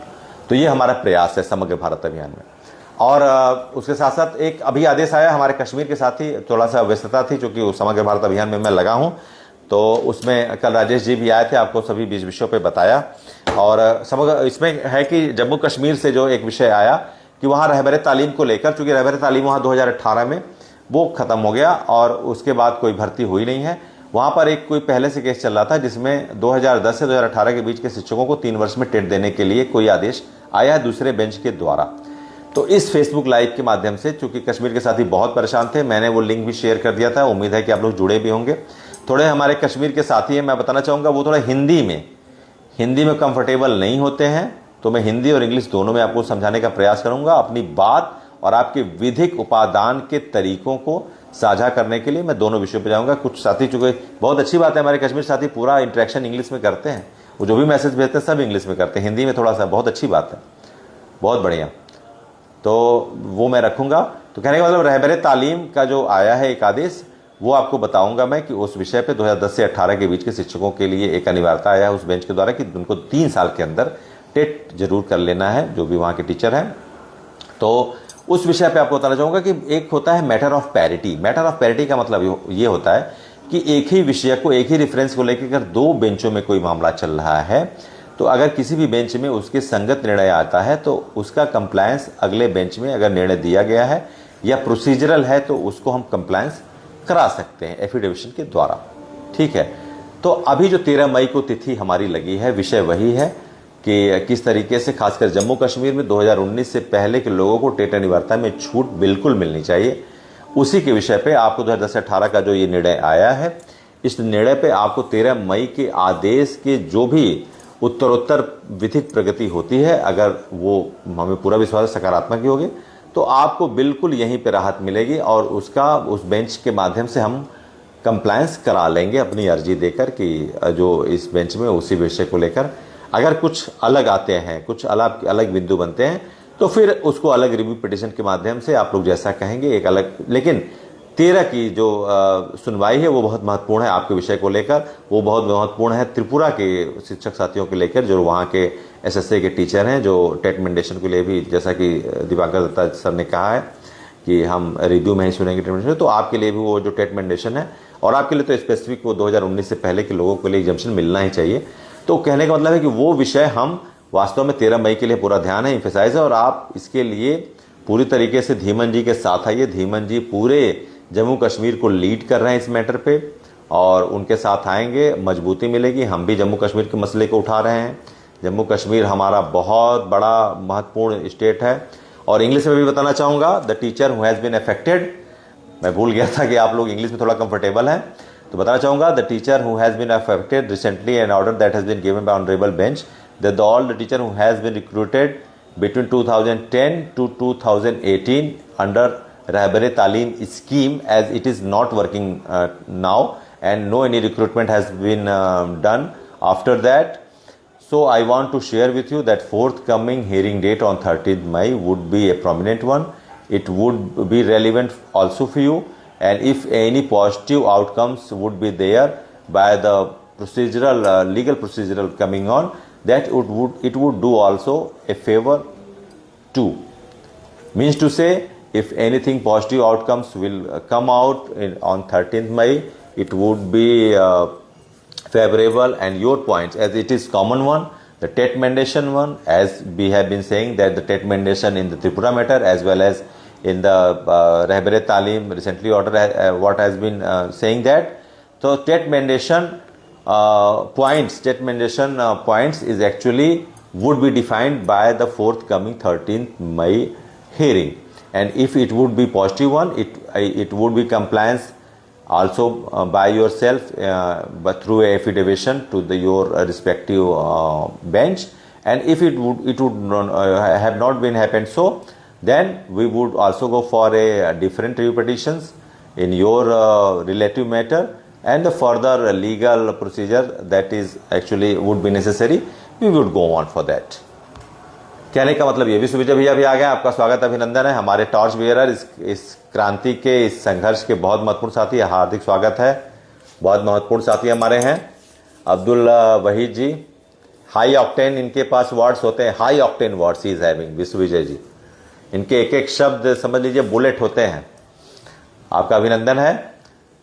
तो ये हमारा प्रयास है समग्र भारत अभियान में। और उसके साथ साथ एक अभी आदेश आया हमारे कश्मीर के साथ ही, थोड़ा सा व्यस्तता थी क्योंकि समग्र भारत अभियान में मैं लगा हूँ, तो उसमें कल राजेश जी भी आए थे, आपको सभी 20 विषयों पे बताया। और समग्र इसमें है कि जम्मू कश्मीर से जो एक विषय आया कि वहाँ रहबर तालीम को लेकर, चूँकि रहबर तालीम वहाँ 2018 में वो ख़त्म हो गया और उसके बाद कोई भर्ती हुई नहीं है। वहाँ पर एक कोई पहले से केस चल रहा था जिसमें 2010 से 2018 के बीच के शिक्षकों को 3 वर्ष में टेट देने के लिए कोई आदेश आया है दूसरे बेंच के द्वारा। तो इस फेसबुक लाइव के माध्यम से, चूंकि कश्मीर के साथी बहुत परेशान थे, मैंने वो लिंक भी शेयर कर दिया था। उम्मीद है कि आप लोग जुड़े भी होंगे। थोड़े हमारे कश्मीर के साथी हैं, मैं बताना चाहूँगा, वो थोड़ा हिंदी में कंफर्टेबल नहीं होते हैं, तो मैं हिंदी और इंग्लिश दोनों में आपको समझाने का प्रयास करूँगा। अपनी बात और आपके विधिक उपादान के तरीकों को साझा करने के लिए मैं दोनों विषयों पर जाऊँगा। कुछ साथी, चूँकि बहुत अच्छी बात है, हमारे कश्मीर साथी पूरा इंटरेक्शन इंग्लिश में करते हैं, वो जो भी मैसेज भेजते हैं सब इंग्लिश में करते हैं, हिंदी में थोड़ा सा, बहुत अच्छी बात है, बहुत बढ़िया। तो वो मैं रखूँगा। तो कहने का मतलब रहबर तालीम का जो आया है एक आदेश, वो आपको बताऊंगा मैं कि उस विषय पे 2010 से 18 के बीच के शिक्षकों के लिए एक अनिवार्यता आया है उस बेंच के द्वारा कि उनको 3 साल के अंदर टेट जरूर कर लेना है, जो भी वहाँ के टीचर हैं। तो उस विषय पे आपको बताना चाहूँगा कि एक होता है matter of parity. Matter of parity का मतलब ये होता है कि एक ही विषय को, एक ही रेफरेंस को लेकर अगर 2 बेंचों में कोई मामला चल रहा है, तो अगर किसी भी बेंच में उसके संगत निर्णय आता है तो उसका कंप्लायंस अगले बेंच में अगर निर्णय दिया गया है या प्रोसीजरल है तो उसको हम कंप्लायंस करा सकते हैं एफिडेविशन के द्वारा। ठीक है। तो अभी जो 13 मई को तिथि हमारी लगी है, विषय वही है कि किस तरीके से खासकर जम्मू कश्मीर में 2019 से पहले के लोगों को टेट अनिवार्यता में छूट बिल्कुल मिलनी चाहिए। उसी के विषय पे आपको 2010 से 18 का जो ये निर्णय आया है, इस निर्णय पे आपको 13 मई के आदेश के जो भी उत्तरोत्तर विधिक प्रगति होती है, अगर वो हमें पूरा विश्वास सकारात्मक ही होगी, तो आपको बिल्कुल यहीं पे राहत मिलेगी और उसका उस बेंच के माध्यम से हम कंप्लायंस करा लेंगे अपनी अर्जी देकर कि जो इस बेंच में उसी विषय को लेकर अगर कुछ अलग आते हैं, कुछ अलग बिंदु बनते हैं, तो फिर उसको अलग रिव्यू पिटिशन के माध्यम से आप लोग जैसा कहेंगे एक अलग, लेकिन 13 की जो सुनवाई है वो बहुत महत्वपूर्ण है आपके विषय को लेकर। वो बहुत महत्वपूर्ण है त्रिपुरा के शिक्षक साथियों को लेकर, जो वहाँ के एसएसए के टीचर हैं, जो टेट मेंडेशन के लिए भी, जैसा कि दिवाकर दत्ता सर ने कहा है कि हम रिव्यू में ही सुनेंगे टेट मेंडेशन, तो आपके लिए भी वो जो टेट मेंडेशन है, और आपके लिए तो स्पेसिफिक वो 2019 से पहले के लोगों के लिए एग्जम्पशन मिलना ही चाहिए। तो कहने का मतलब है कि वो विषय हम वास्तव में 13 मई के लिए पूरा ध्यान है, इम्फेसाइज है, और आप इसके लिए पूरी तरीके से धीमन जी के साथ आइए। धीमन जी पूरे जम्मू कश्मीर को लीड कर रहे हैं इस मैटर पे, और उनके साथ आएंगे, मजबूती मिलेगी। हम भी जम्मू कश्मीर के मसले को उठा रहे हैं। जम्मू कश्मीर हमारा बहुत बड़ा महत्वपूर्ण स्टेट है। और इंग्लिश में भी बताना चाहूँगा, the teacher who has been affected, मैं भूल गया था कि आप लोग इंग्लिश में थोड़ा कंफर्टेबल हैं, तो बताना चाहूँगा, the teacher who has been affected recently an order that has been given by honourable bench that all the teacher who has been recruited between 2010 to 2018 under Rahbar Talim scheme, as it is not working now and no any recruitment has been done after that. So I want to share with you that forthcoming hearing date on 13th May would be a prominent one. It would be relevant also for you, and if any positive outcomes would be there by the procedural legal procedural coming on, that it would do also a favor too. Means to say, if anything positive outcomes will come out on 13th May, it would be favorable, and your points, as it is common one, the TET mandation one, as we have been saying that the TET mandation in the Tripura matter as well as in the Rahbar Talim recently order, what has been saying that, so TET mandation points is actually would be defined by the forthcoming 13th May hearing, and if it would be positive one, it would be compliance also by yourself but through a affidavit to your respective bench, and if it would have not been happened, so then we would also go for a different review petitions in your relative matter, and the further legal procedure that is actually would be necessary, we would go on for that. कहने का मतलब ये भी सुविजय भैया भी आ गए, आपका स्वागत अभिनंदन है। हमारे टॉर्च बियरर इस क्रांति के, इस संघर्ष के बहुत महत्वपूर्ण साथी, हार्दिक स्वागत है। बहुत महत्वपूर्ण साथी हमारे हैं अब्दुल वहीद जी, हाई ऑक्टेन इनके पास वर्ड्स होते हैं, high octane words he is having, Vishwavijay ji, इनके एक एक शब्द समझ लीजिए बुलेट होते हैं। आपका अभिनंदन है।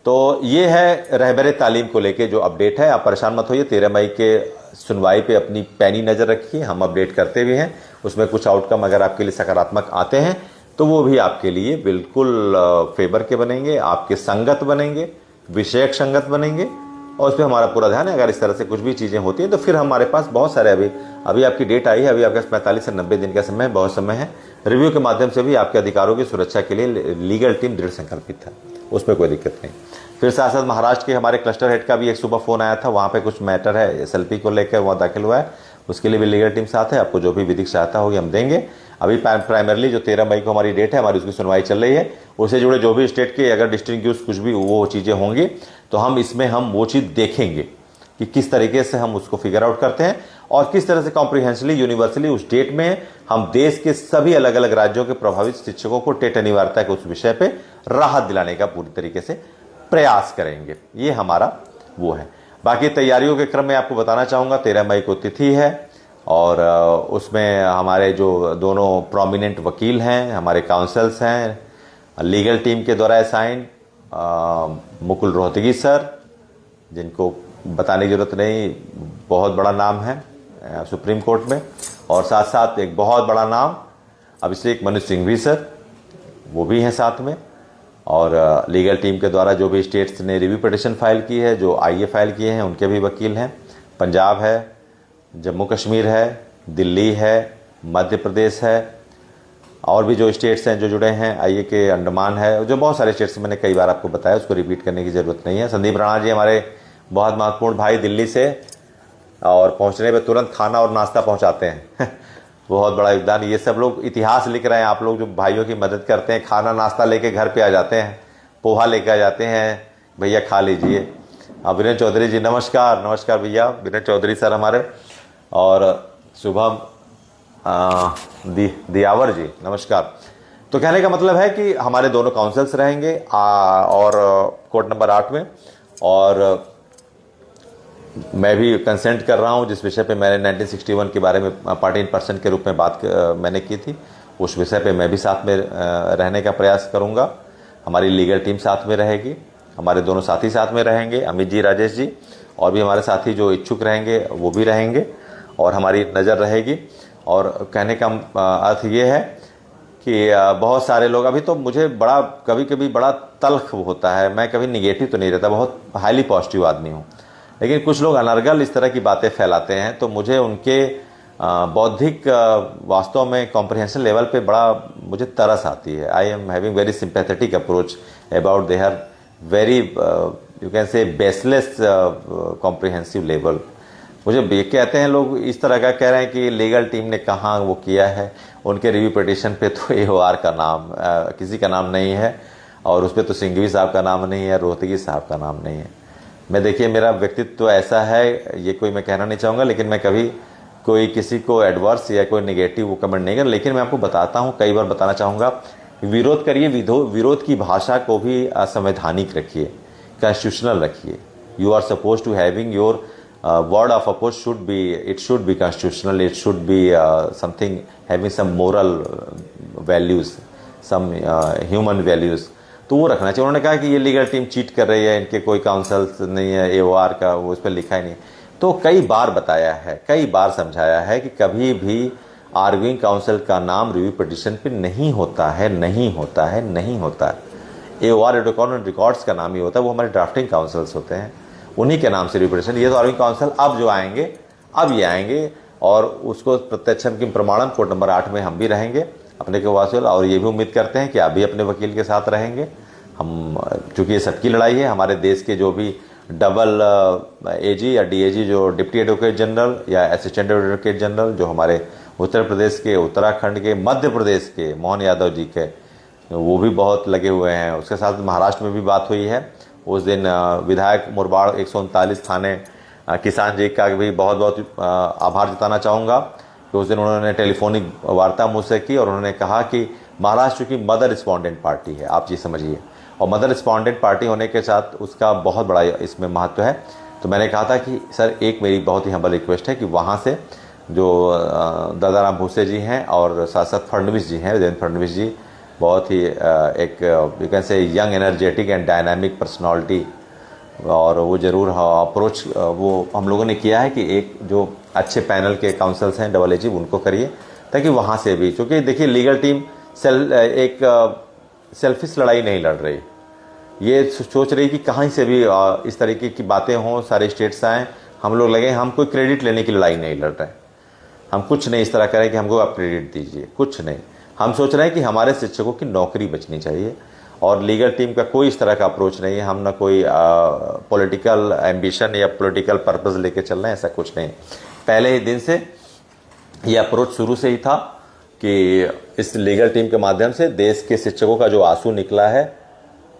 तो ये है रहबरे तालीम को लेके जो अपडेट है। आप परेशान मत होइए, 13 मई के सुनवाई पे अपनी पैनी नज़र रखिए, हम अपडेट करते भी हैं। उसमें कुछ आउटकम अगर आपके लिए सकारात्मक आते हैं तो वो भी आपके लिए बिल्कुल फेवर के बनेंगे, आपके संगत बनेंगे, विषयक संगत बनेंगे, और उस पर हमारा पूरा ध्यान है। अगर इस तरह से कुछ भी चीज़ें होती हैं तो फिर हमारे पास बहुत सारे अभी आपकी डेट आई है, अभी आपके पास 45 से 90 दिन का समय, बहुत समय है। रिव्यू के माध्यम से भी आपके अधिकारों की सुरक्षा के लिए लीगल टीम दृढ़ संकल्पित है, उसमें कोई दिक्कत नहीं। फिर साथ साथ महाराष्ट्र के हमारे क्लस्टर हेड का भी एक सुबह फ़ोन आया था, वहाँ पे कुछ मैटर है SLP को लेकर, वहाँ दाखिल हुआ है, उसके लिए भी लीगल टीम साथ है। आपको जो भी विधिक सहायता होगी हम देंगे। अभी प्राइमरली जो 13 मई को हमारी डेट है, हमारी उसकी सुनवाई चल रही है। उससे जुड़े जो भी स्टेट के अगर डिस्टिंग्विश कुछ भी वो चीज़ें होंगी तो हम इसमें वो चीज़ देखेंगे कि किस तरीके से हम उसको फिगर आउट करते हैं और किस तरह से कॉम्प्रिहेंसिवली यूनिवर्सली उस डेट में हम देश के सभी अलग अलग राज्यों के प्रभावित शिक्षकों को टेट अनिवार्यता के उस विषय पे राहत दिलाने का पूरी तरीके से प्रयास करेंगे। ये हमारा वो है। बाकी तैयारियों के क्रम में आपको बताना चाहूँगा, 13 मई को तिथि है और उसमें हमारे जो दोनों प्रोमिनेंट वकील हैं, हमारे काउंसल्स हैं, लीगल टीम के द्वारा असाइन मुकुल रोहतगी सर, जिनको बताने की जरूरत नहीं, बहुत बड़ा नाम है सुप्रीम कोर्ट में, और साथ साथ एक बहुत बड़ा नाम अभिषेक मनु सिंघवी सर, वो भी हैं साथ में। और लीगल टीम के द्वारा जो भी स्टेट्स ने रिव्यू पिटिशन फाइल की है, जो IE फाइल किए हैं, उनके भी वकील हैं। पंजाब है, जम्मू कश्मीर है, दिल्ली है, मध्य प्रदेश है, और भी जो स्टेट्स हैं जो जुड़े हैं IE के, अंडमान है, जो बहुत सारे स्टेट्स मैंने कई बार आपको बताया, उसको रिपीट करने की ज़रूरत नहीं है। संदीप राणा जी हमारे बहुत महत्वपूर्ण भाई दिल्ली से, और पहुंचने पे तुरंत खाना और नाश्ता पहुंचाते हैं बहुत बड़ा योगदान। ये सब लोग इतिहास लिख रहे हैं, आप लोग जो भाइयों की मदद करते हैं, खाना नाश्ता लेके घर पे आ जाते हैं, पोहा लेके आ जाते हैं, भैया खा लीजिए। विनय चौधरी जी नमस्कार। नमस्कार भैया, विनय चौधरी सर हमारे, और शुभम दियावर जी नमस्कार। तो कहने का मतलब है कि हमारे दोनों काउंसिल्स रहेंगे और कोर्ट नंबर 8 में, और मैं भी कंसेंट कर रहा हूं जिस विषय पे मैंने 1961 के बारे में पार्टी इन पर्सन के रूप में बात मैंने की थी, उस विषय पे मैं भी साथ में रहने का प्रयास करूंगा। हमारी लीगल टीम साथ में रहेगी, हमारे दोनों साथी साथ में रहेंगे, अमित जी, राजेश जी, और भी हमारे साथी जो इच्छुक रहेंगे वो भी रहेंगे, और हमारी नज़र रहेगी। और कहने का अर्थ ये है कि बहुत सारे लोग, अभी तो मुझे बड़ा कभी कभी बड़ा तल्ख होता है, मैं कभी निगेटिव तो नहीं रहता, बहुत हाईली पॉजिटिव आदमी हूँ, लेकिन कुछ लोग अनर्गल इस तरह की बातें फैलाते हैं तो मुझे उनके बौद्धिक वास्तव में कॉम्प्रिहेंशन लेवल पे बड़ा मुझे तरस आती है। I am having very sympathetic approach about their very you can say baseless comprehensive level. मुझे ये कहते हैं लोग, इस तरह का कह रहे हैं कि लीगल टीम ने कहाँ वो किया है, उनके रिव्यू पिटिशन पे तो AOR का नाम किसी का नाम नहीं है, और उस पर तो सिंघवी साहब का नाम नहीं है, रोहतगी साहब का नाम नहीं है। मैं देखिए, मेरा व्यक्तित्व तो ऐसा है, ये कोई मैं कहना नहीं चाहूँगा, लेकिन मैं कभी कोई किसी को एडवर्स या कोई नेगेटिव कमेंट नहीं कर, लेकिन मैं आपको बताता हूँ, कई बार बताना चाहूँगा, विरोध करिए, विरोध की भाषा को भी असंवैधानिक रखिए, कॉन्स्टिट्यूशनल रखिए। You are suppose to having your word of oppose should be constitutional, it should be something having some moral values, some human values, तो वो रखना चाहिए। उन्होंने कहा कि ये लीगल टीम चीट कर रही है, इनके कोई काउंसिल नहीं है, AOR का वो उस पर लिखा ही नहीं। तो कई बार बताया है, कई बार समझाया है कि कभी भी आर्गुइंग काउंसिल का नाम रिव्यू पिटिशन पे नहीं होता है, नहीं होता है, नहीं होता है। AOR एडोकॉन रिकॉर्ड्स का नाम ही होता है, वो हमारे ड्राफ्टिंग काउंसिल्स होते हैं, उन्हीं के नाम से रिव्यू पिटिशन। ये तो आर्गुइंग काउंसिल अब जो आएंगे, अब ये आएंगे, और उसको प्रत्यक्षम की प्रमाणन कोर्ट नंबर 8 में हम भी रहेंगे अपने के वासिल, और ये भी उम्मीद करते हैं कि आप भी अपने वकील के साथ रहेंगे। हम, चूँकि ये सबकी लड़ाई है, हमारे देश के जो भी डबल AG या DAG, जो डिप्टी एडवोकेट जनरल या असिस्टेंट एडवोकेट जनरल, जो हमारे उत्तर प्रदेश के, उत्तराखंड के, मध्य प्रदेश के मोहन यादव जी के, वो भी बहुत लगे हुए हैं। उसके साथ महाराष्ट्र में भी बात हुई है। उस दिन विधायक मुरबाड़ 139 थाने किसान जी का भी बहुत बहुत आभार जताना चाहूँगा कि उस दिन उन्होंने टेलीफोनिक वार्ता मुझसे की, और उन्होंने कहा कि महाराष्ट्र की मदर रिस्पॉन्डेंट पार्टी है, आप ये समझिए, और मदर रिस्पॉन्डेंट पार्टी होने के साथ उसका बहुत बड़ा इसमें महत्व है। तो मैंने कहा था कि सर, एक मेरी बहुत ही हम्बल रिक्वेस्ट है कि वहाँ से जो दादाराम भूसे जी हैं और साथ साथ फडणवीस जी हैं, देवेंद्र फडणवीस जी, बहुत ही एक you can say young energetic and dynamic personality, और वो ज़रूर अप्रोच वो हम लोगों ने किया है कि एक जो अच्छे पैनल के काउंसल्स हैं डबल एजी उनको करिए, ताकि वहाँ से भी, क्योंकि देखिए लीगल टीम एक सेल्फिश लड़ाई नहीं लड़ रही, ये सोच रही कि कहीं से भी इस तरीके की बातें हों, सारे स्टेट्स आएँ, हम लोग लगे, हम कोई क्रेडिट लेने की लड़ाई नहीं लड़ रहे हैं, हम कुछ नहीं इस तरह करें कि हमको आप क्रेडिट दीजिए, कुछ नहीं, हम सोच रहे हैं कि हमारे शिक्षकों की नौकरी बचनी चाहिए, और लीगल टीम का कोई इस तरह का अप्रोच नहीं है, हम ना कोई पॉलिटिकल एम्बिशन या पॉलिटिकल पर्पस लेके चल रहे हैं, ऐसा कुछ नहीं। पहले ही दिन से ये अप्रोच शुरू से ही था कि इस लीगल टीम के माध्यम से देश के शिक्षकों का जो आंसू निकला है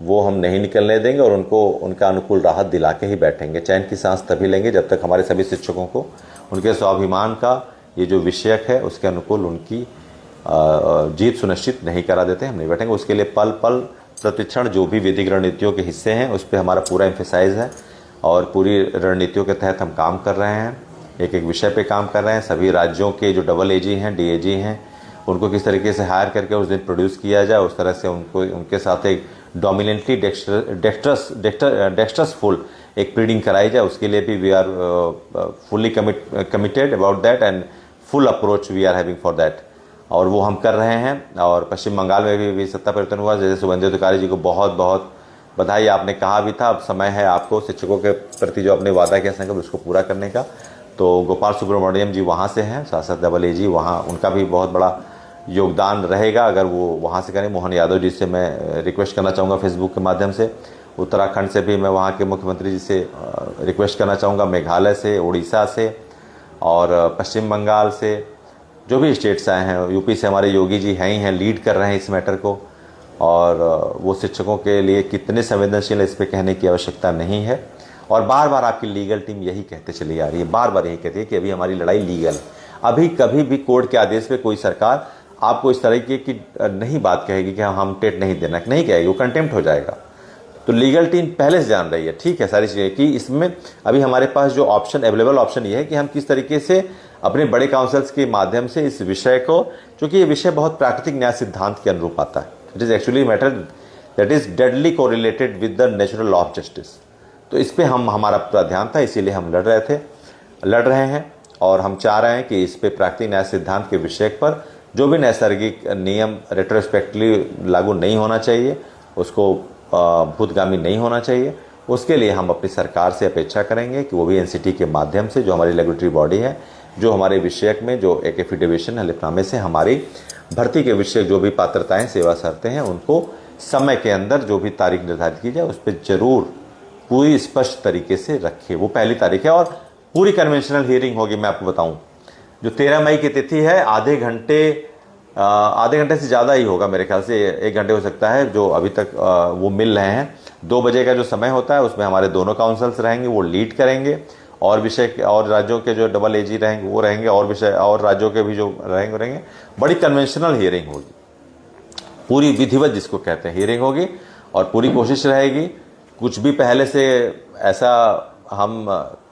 वो हम नहीं निकलने देंगे, और उनको उनका अनुकूल राहत दिला के ही बैठेंगे। चैन की सांस तभी लेंगे जब तक हमारे सभी शिक्षकों को उनके स्वाभिमान का ये जो विषयक है उसके अनुकूल उनकी जीत सुनिश्चित नहीं करा देते, हम नहीं बैठेंगे। उसके लिए पल पल प्रतिक्षण जो भी विधिक रणनीतियों के हिस्से हैं उस पर हमारा पूरा एम्फेसाइज है, और पूरी रणनीतियों के तहत हम काम कर रहे हैं, एक एक विषय पे काम कर रहे हैं। सभी राज्यों के जो डबल एजी हैं, डीएजी हैं, उनको किस तरीके से हायर करके उस दिन प्रोड्यूस किया जाए, उस तरह से उनको उनके साथ एक डोमिनेंटली डेक्स्ट्रसफुल एक प्रीडिंग कराई जाए, उसके लिए भी we are fully committed about that, and full approach we are having for that, और वो हम कर रहे हैं। और पश्चिम बंगाल में भी सत्ता परिवर्तन हुआ, जैसे शुभेंदु अधिकारी जी को बहुत बहुत बधाई। आपने कहा भी था अब समय है आपको शिक्षकों के प्रति जो आपने वादा किया संकल्प उसको पूरा करने का। तो गोपाल सुब्रमण्यम जी वहाँ से हैं, शासक डबल एजी, वहाँ उनका भी बहुत बड़ा योगदान रहेगा अगर वो वहाँ से करें। मोहन यादव जी से मैं रिक्वेस्ट करना चाहूँगा फेसबुक के माध्यम से। उत्तराखंड से भी मैं वहाँ के मुख्यमंत्री जी से रिक्वेस्ट करना चाहूँगा, मेघालय से, उड़ीसा से, और पश्चिम बंगाल से, जो भी स्टेट्स आए हैं, यूपी से हमारे योगी जी हैं ही हैं, लीड कर रहे हैं इस मैटर को, और वो शिक्षकों के लिए कितने संवेदनशील है इस पर कहने की आवश्यकता नहीं है। और बार बार आपकी लीगल टीम यही कहते चली आ रही है, बार बार यही कहती है कि अभी हमारी लड़ाई लीगल है। अभी कभी भी कोर्ट के आदेश पे कोई सरकार आपको इस तरीके की नहीं बात कहेगी कि हम टेट नहीं देना, नहीं कहेगी, वो कंटेम्प्ट हो जाएगा। तो लीगल टीम पहले से जान रही है, ठीक है, सारी चीज़ें कि इसमें अभी हमारे पास जो ऑप्शन अवेलेबल ऑप्शन ये है कि हम किस तरीके से अपने बड़े काउंसिल्स के माध्यम से इस विषय को, क्योंकि ये विषय बहुत प्राकृतिक न्याय सिद्धांत के अनुरूप आता है, it is actually matter that is deadly correlated with the natural law of justice. तो इस पर हमारा पूरा ध्यान था, इसीलिए हम लड़ रहे हैं, और हम चाह रहे हैं कि इस पे प्राकृतिक न्याय सिद्धांत के विषय पर जो भी नैसर्गिक नियम रेट्रोस्पेक्टिवली लागू नहीं होना चाहिए, उसको भूतगामी नहीं होना चाहिए, उसके लिए हम अपनी सरकार से अपेक्षा करेंगे कि वो भी एनसीटी के माध्यम से, जो हमारी रेगुलेटरी बॉडी है, जो हमारे विषयक में जो एक एफिडेविशन हलफनामे से हमारी भर्ती के विषय जो भी पात्रताएं, सेवा शर्तें हैं, उनको समय के अंदर जो भी तारीख निर्धारित की जाए उस पर जरूर पूरी स्पष्ट तरीके से रखे। वो पहली तारीख है, और पूरी कन्वेंशनल हियरिंग होगी। मैं आपको बताऊं, जो 13 मई की तिथि है, आधे घंटे से ज़्यादा ही होगा मेरे ख्याल से, 1 घंटे हो सकता है, जो अभी तक वो मिल रहे हैं। 2 बजे का जो समय होता है उसमें हमारे दोनों काउंसिल्स रहेंगे, वो लीड करेंगे, और विषय और राज्यों के जो डबल एजी रहेंगे वो रहेंगे, और विषय और राज्यों के भी जो रहेंगे। बड़ी कन्वेंशनल हियरिंग होगी, पूरी विधिवत जिसको कहते हैं हियरिंग होगी, और पूरी कोशिश रहेगी कुछ भी पहले से ऐसा हम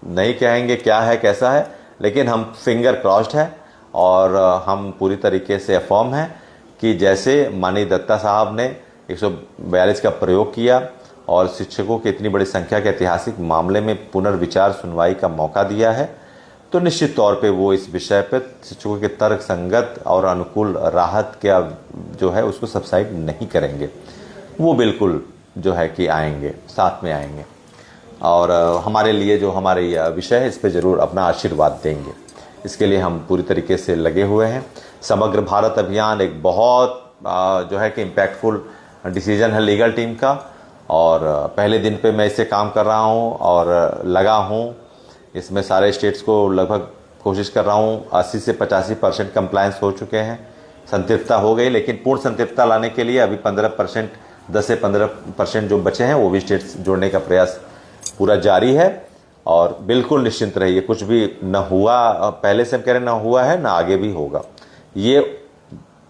नहीं कहेंगे क्या है कैसा है, लेकिन हम फिंगर क्रॉस्ड है, और हम पूरी तरीके से फॉर्म हैं कि जैसे माननीय दत्ता साहब ने 142 का प्रयोग किया और शिक्षकों की इतनी बड़ी संख्या के ऐतिहासिक मामले में पुनर्विचार सुनवाई का मौका दिया है, तो निश्चित तौर पे वो इस विषय पर शिक्षकों के तर्क संगत और अनुकूल राहत क्या जो है उसको सबसाइड नहीं करेंगे। वो बिल्कुल जो है कि आएंगे, साथ में आएंगे, और हमारे लिए जो हमारे विषय है इस पर ज़रूर अपना आशीर्वाद देंगे। इसके लिए हम पूरी तरीके से लगे हुए हैं। समग्र भारत अभियान एक बहुत जो है कि इम्पैक्टफुल डिसीजन है लीगल टीम का, और पहले दिन पे मैं इससे काम कर रहा हूँ और लगा हूँ। इसमें सारे स्टेट्स को लगभग कोशिश कर रहा हूँ, 80 से 85% कंप्लायंस हो चुके हैं, संतृप्तता हो गई, लेकिन पूर्ण संतृप्तता लाने के लिए अभी 15%, 10 से 15% जो बचे हैं वो भी स्टेट्स जोड़ने का प्रयास पूरा जारी है। और बिल्कुल निश्चिंत रहिए, कुछ भी न हुआ, पहले से हम कह रहे हैं न हुआ है, न आगे भी होगा। ये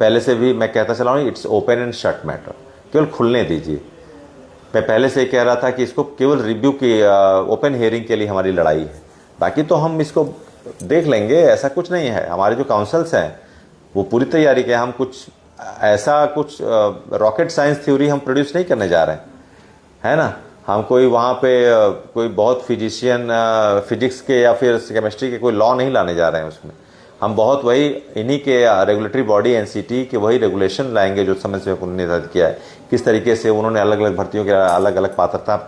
पहले से भी मैं कहता चला हूँ, it's open and shut matter, केवल खुलने दीजिए। मैं पहले से कह रहा था कि इसको केवल रिव्यू की ओपन हियरिंग के लिए हमारी लड़ाई है, बाकी तो हम इसको देख लेंगे, ऐसा कुछ नहीं है। हमारे जो काउंसल्स हैं वो पूरी तैयारी के, हम कुछ ऐसा कुछ रॉकेट साइंस थ्योरी हम प्रोड्यूस नहीं करने जा रहे हैं, है ना। हम कोई वहाँ पे कोई बहुत फिजिशियन फिजिक्स के या फिर केमिस्ट्री के कोई लॉ नहीं लाने जा रहे हैं उसमें। हम बहुत वही इन्हीं के रेगुलेटरी बॉडी एनसीटी के वही रेगुलेशन लाएंगे जो समय से उन्होंने निर्धारित किया है, किस तरीके से उन्होंने अलग अलग भर्तियों के अलग अलग पात्रता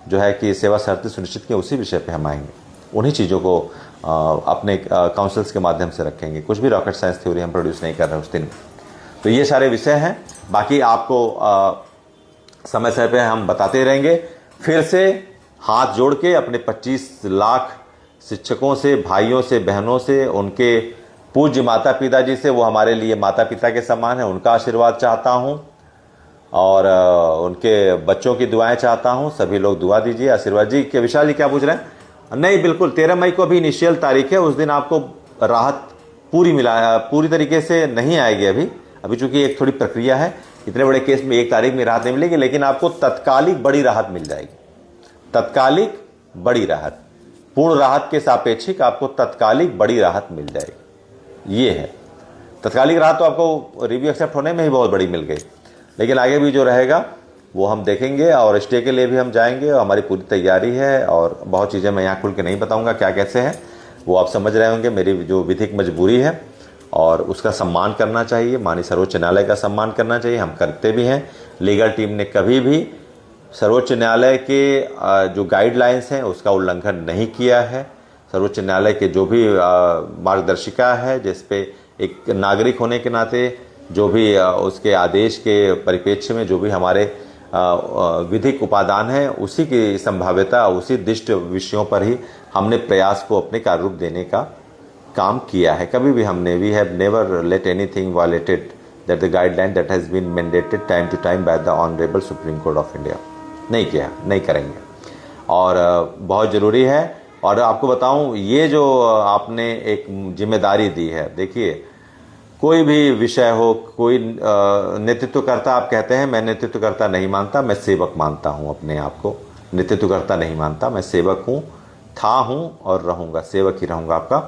जो है कि सेवा शर्तें सुनिश्चित की, उसी विषय पे हम आएंगे। उन्हीं चीज़ों को अपने काउंसिल्स के माध्यम से रखेंगे। कुछ भी रॉकेट साइंस थ्योरी हम प्रोड्यूस नहीं कर रहे उस दिन। तो ये सारे विषय हैं, बाकी आपको समय समय पे हम बताते रहेंगे। फिर से हाथ जोड़ के अपने 25 लाख शिक्षकों से, भाइयों से, बहनों से, उनके पूज्य माता पिता जी से, वो हमारे लिए माता पिता के समान है, उनका आशीर्वाद चाहता हूँ और उनके बच्चों की दुआएं चाहता हूँ। सभी लोग दुआ दीजिए, आशीर्वाद। जी के विशाल जी क्या पूछ रहे हैं? नहीं, बिल्कुल 13 मई को अभी इनिशियल तारीख है, उस दिन आपको राहत पूरी तरीके से नहीं आएगी अभी चूंकि एक थोड़ी प्रक्रिया है। इतने बड़े केस में 1 तारीख में राहत नहीं मिलेगी, लेकिन आपको तत्कालिक बड़ी राहत मिल जाएगी। तत्कालिक बड़ी राहत, पूर्ण राहत के सापेक्षिक आपको तत्कालिक बड़ी राहत मिल जाएगी। ये है तत्कालिक राहत। तो आपको रिव्यू एक्सेप्ट होने में ही बहुत बड़ी मिल गई, लेकिन आगे भी जो रहेगा वो हम देखेंगे और स्टे के लिए भी हम जाएंगे और हमारी पूरी तैयारी है। और बहुत चीज़ें मैं यहाँ खुल के नहीं बताऊँगा क्या कैसे है, वो आप समझ रहे होंगे। मेरी जो विधिक मजबूरी है और उसका सम्मान करना चाहिए, माननीय सर्वोच्च न्यायालय का सम्मान करना चाहिए, हम करते भी हैं। लीगल टीम ने कभी भी सर्वोच्च न्यायालय के जो गाइडलाइंस हैं उसका उल्लंघन नहीं किया है। सर्वोच्च न्यायालय के जो भी मार्गदर्शिका है, जिस पे एक नागरिक होने के नाते जो भी उसके आदेश के परिप्रेक्ष्य में जो भी हमारे विधिक उपादान है, उसी की संभाव्यता, उसी दिष्ट विषयों पर ही हमने प्रयास को अपने कार्य रूप देने का काम किया है। कभी भी हमने we have never let anything violated that the guideline that has been mandated time to time by the honourable Supreme Court of India. नहीं किया, नहीं करेंगे। और बहुत ज़रूरी है। और आपको बताऊं, ये जो आपने एक जिम्मेदारी दी है, देखिए कोई भी विषय हो, कोई नेतृत्वकर्ता आप कहते हैं, मैं नेतृत्वकर्ता नहीं मानता, मैं सेवक मानता हूं अपने आप को। नेतृत्वकर्ता नहीं मानता, मैं सेवक हूं, था हूं और रहूंगा, सेवक ही रहूंगा आपका।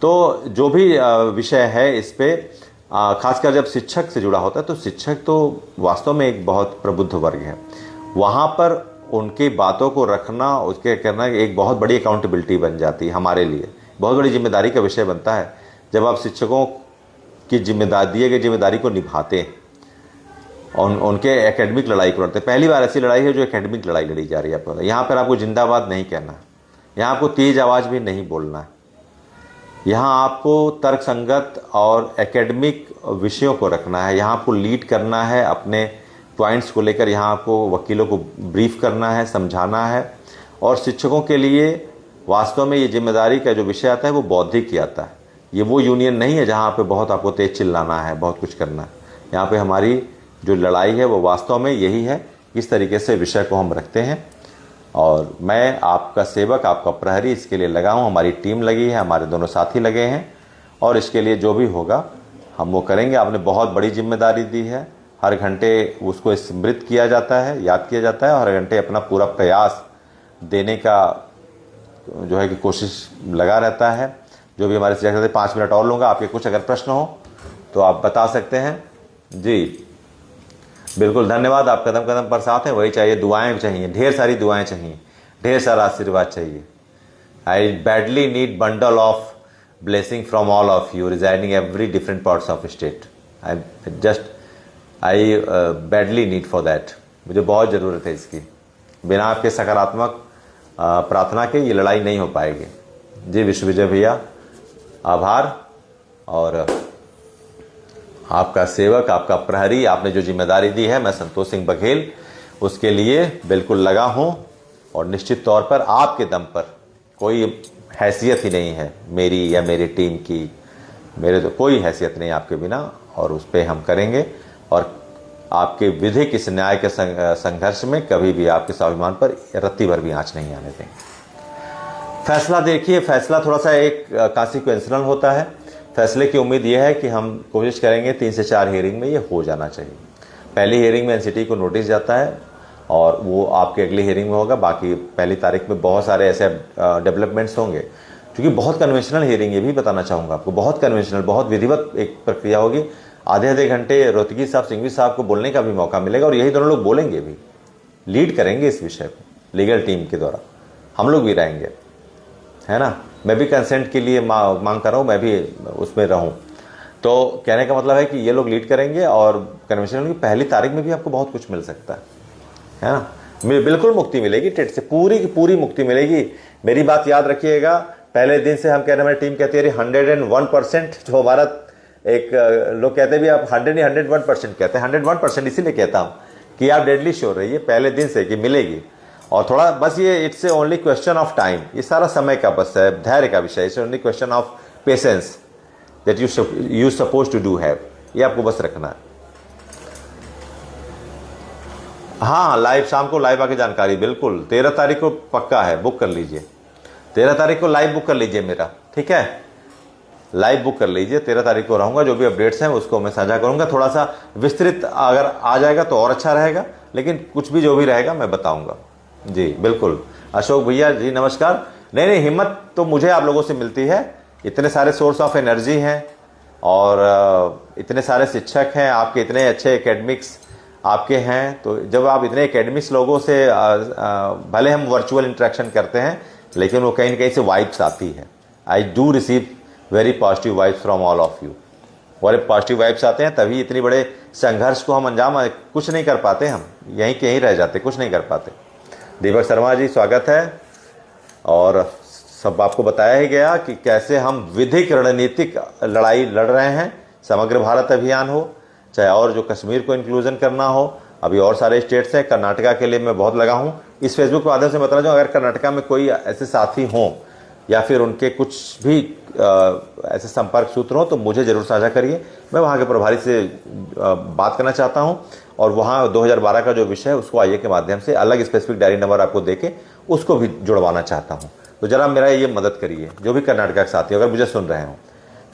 तो जो भी विषय है इस पे खासकर जब शिक्षक से जुड़ा होता है, तो शिक्षक तो वास्तव में एक बहुत प्रबुद्ध वर्ग है। वहाँ पर उनकी बातों को रखना, उसके करना एक बहुत बड़ी अकाउंटेबिलिटी बन जाती है हमारे लिए, बहुत बड़ी जिम्मेदारी का विषय बनता है। जब आप शिक्षकों की जिम्मेदारी, दिए गई जिम्मेदारी को निभाते हैं और उनके एकेडमिक लड़ाई को लड़ते हैं। पहली बार ऐसी लड़ाई है जो एकेडमिक लड़ाई लड़ी जा रही है आपको। यहाँ पर आपको जिंदाबाद नहीं कहना है, यहाँ आपको तेज आवाज़ भी नहीं बोलना है, यहाँ आपको तर्कसंगत और एकेडमिक विषयों को रखना है, यहाँ आपको लीड करना है अपने पॉइंट्स को लेकर, यहाँ आपको वकीलों को ब्रीफ करना है, समझाना है। और शिक्षकों के लिए वास्तव में ये जिम्मेदारी का जो विषय आता है वो बौद्धिक ही आता है। ये वो यूनियन नहीं है जहाँ पे बहुत आपको तेज चिल्लाना है, बहुत कुछ करना है। यहाँ पे हमारी जो लड़ाई है वो वास्तव में यही है, किस तरीके से विषय को हम रखते हैं। और मैं आपका सेवक, आपका प्रहरी इसके लिए लगा हूँ, हमारी टीम लगी है, हमारे दोनों साथी लगे हैं और इसके लिए जो भी होगा हम वो करेंगे। आपने बहुत बड़ी जिम्मेदारी दी है, हर घंटे उसको स्मृत किया जाता है, याद किया जाता है और हर घंटे अपना पूरा प्रयास देने का जो है कि कोशिश लगा रहता है। जो भी हमारे शिक्षक 5 मिनट और लूँगा, आपके कुछ अगर प्रश्न हो तो आप बता सकते हैं। जी बिल्कुल, धन्यवाद। आप कदम कदम पर साथ हैं, वही चाहिए, दुआएं चाहिए, ढेर सारी दुआएं चाहिए, ढेर सारा आशीर्वाद चाहिए। आई badly need bundle of blessing from all of you residing every different parts of state. I badly need for that. मुझे बहुत ज़रूरत है इसकी। बिना आपके सकारात्मक प्रार्थना के ये लड़ाई नहीं हो पाएगी। जी विश्वविजय भैया, आभार। और आपका सेवक, आपका प्रहरी, आपने जो जिम्मेदारी दी है, मैं संतोष सिंह बघेल उसके लिए बिल्कुल लगा हूँ। और निश्चित तौर पर आपके दम पर कोई हैसियत ही नहीं है मेरी या मेरी टीम की, मेरे तो कोई हैसियत नहीं आपके बिना, और उस पर हम करेंगे। और आपके विधिक इस न्याय के संघर्ष में कभी भी आपके स्वाभिमान पर रत्ती भर भी आँच नहीं आने देंगे। फैसला देखिए, फैसला थोड़ा सा एक कॉन्सिक्वेंशनल होता है। फैसले की उम्मीद यह है कि हम कोशिश करेंगे 3 से 4 हियरिंग में ये हो जाना चाहिए। पहली हियरिंग में एनसीटी को नोटिस जाता है और वो आपके अगली हियरिंग में होगा। बाकी पहली तारीख में बहुत सारे ऐसे डेवलपमेंट्स होंगे, क्योंकि बहुत कन्वेंशनल हियरिंग, ये भी बताना चाहूँगा आपको, बहुत कन्वेंशनल, बहुत विधिवत एक प्रक्रिया होगी। आधे आधे घंटे रोहतगी साहब, सिंघवी साहब को बोलने का भी मौका मिलेगा और यही दोनों लोग बोलेंगे भी, लीड करेंगे इस विषय को लीगल टीम के द्वारा। हम लोग भी रहेंगे, है ना। मैं भी कंसेंट के लिए मांग कर रहा हूँ, मैं भी उसमें रहूँ। तो कहने का मतलब है कि ये लोग लीड करेंगे और कन्वेंशन की पहली तारीख में भी आपको बहुत कुछ मिल सकता है ना। बिल्कुल मुक्ति मिलेगी टेट से, पूरी की पूरी मुक्ति मिलेगी। मेरी बात याद रखिएगा, पहले दिन से हम कह रहे हैं, हमारी टीम कहती है 101%, जो हमारा एक लोग कहते भी आप 101% कहते हैं, 101% इसीलिए कहता हूँ कि आप डेडली श्योर रहिए पहले दिन से कि मिलेगी। और थोड़ा बस ये it's a only question of time, ये सारा समय का बस है, धैर्य का विषय, it's only question of patience that you suppose to do have, ये आपको बस रखना है। हाँ, लाइव शाम को लाइव आके जानकारी, बिल्कुल 13 तारीख को पक्का है, बुक कर लीजिए। 13 तारीख को लाइव बुक कर लीजिए मेरा, ठीक है, लाइव बुक कर लीजिए। 13 तारीख को रहूंगा, जो भी अपडेट्स हैं उसको मैं साझा करूंगा। थोड़ा सा विस्तृत अगर आ जाएगा तो और अच्छा रहेगा, लेकिन कुछ भी जो भी रहेगा मैं बताऊंगा। जी बिल्कुल। अशोक भैया जी नमस्कार। नहीं, हिम्मत तो मुझे आप लोगों से मिलती है, इतने सारे सोर्स ऑफ एनर्जी हैं और इतने सारे शिक्षक हैं आपके, इतने अच्छे एकेडमिक्स आपके हैं। तो जब आप इतने एकेडमिक्स लोगों से भले हम वर्चुअल इंटरेक्शन करते हैं, लेकिन वो कहीं ना कहीं से वाइब्स आती है। I do receive very positive vibes from all of you. और पॉजिटिव वाइब्स आते हैं तभी इतनी बड़े संघर्ष को हम अंजाम कुछ नहीं कर पाते, हम यहीं के यहीं रह जाते, कुछ नहीं कर पाते। दीपक शर्मा जी स्वागत है। और सब आपको बताया ही गया कि कैसे हम विधिक रणनीतिक लड़ाई लड़ रहे हैं। समग्र भारत अभियान हो, चाहे और जो कश्मीर को इंक्लूजन करना हो, अभी और सारे स्टेट्स हैं। कर्नाटका के लिए मैं बहुत लगा हूं। इस फेसबुक के माध्यम से बताना चाहूँ, अगर कर्नाटका में कोई ऐसे साथी हों या फिर उनके कुछ भी ऐसे संपर्क सूत्र हो तो मुझे ज़रूर साझा करिए। मैं वहाँ के प्रभारी से बात करना चाहता हूँ और वहाँ 2012 का जो विषय है उसको आईए के माध्यम से अलग स्पेसिफिक डायरी नंबर आपको देके उसको भी जुड़वाना चाहता हूँ। तो ज़रा मेरा ये मदद करिए, जो भी कर्नाटका के साथी अगर मुझे सुन रहे हो,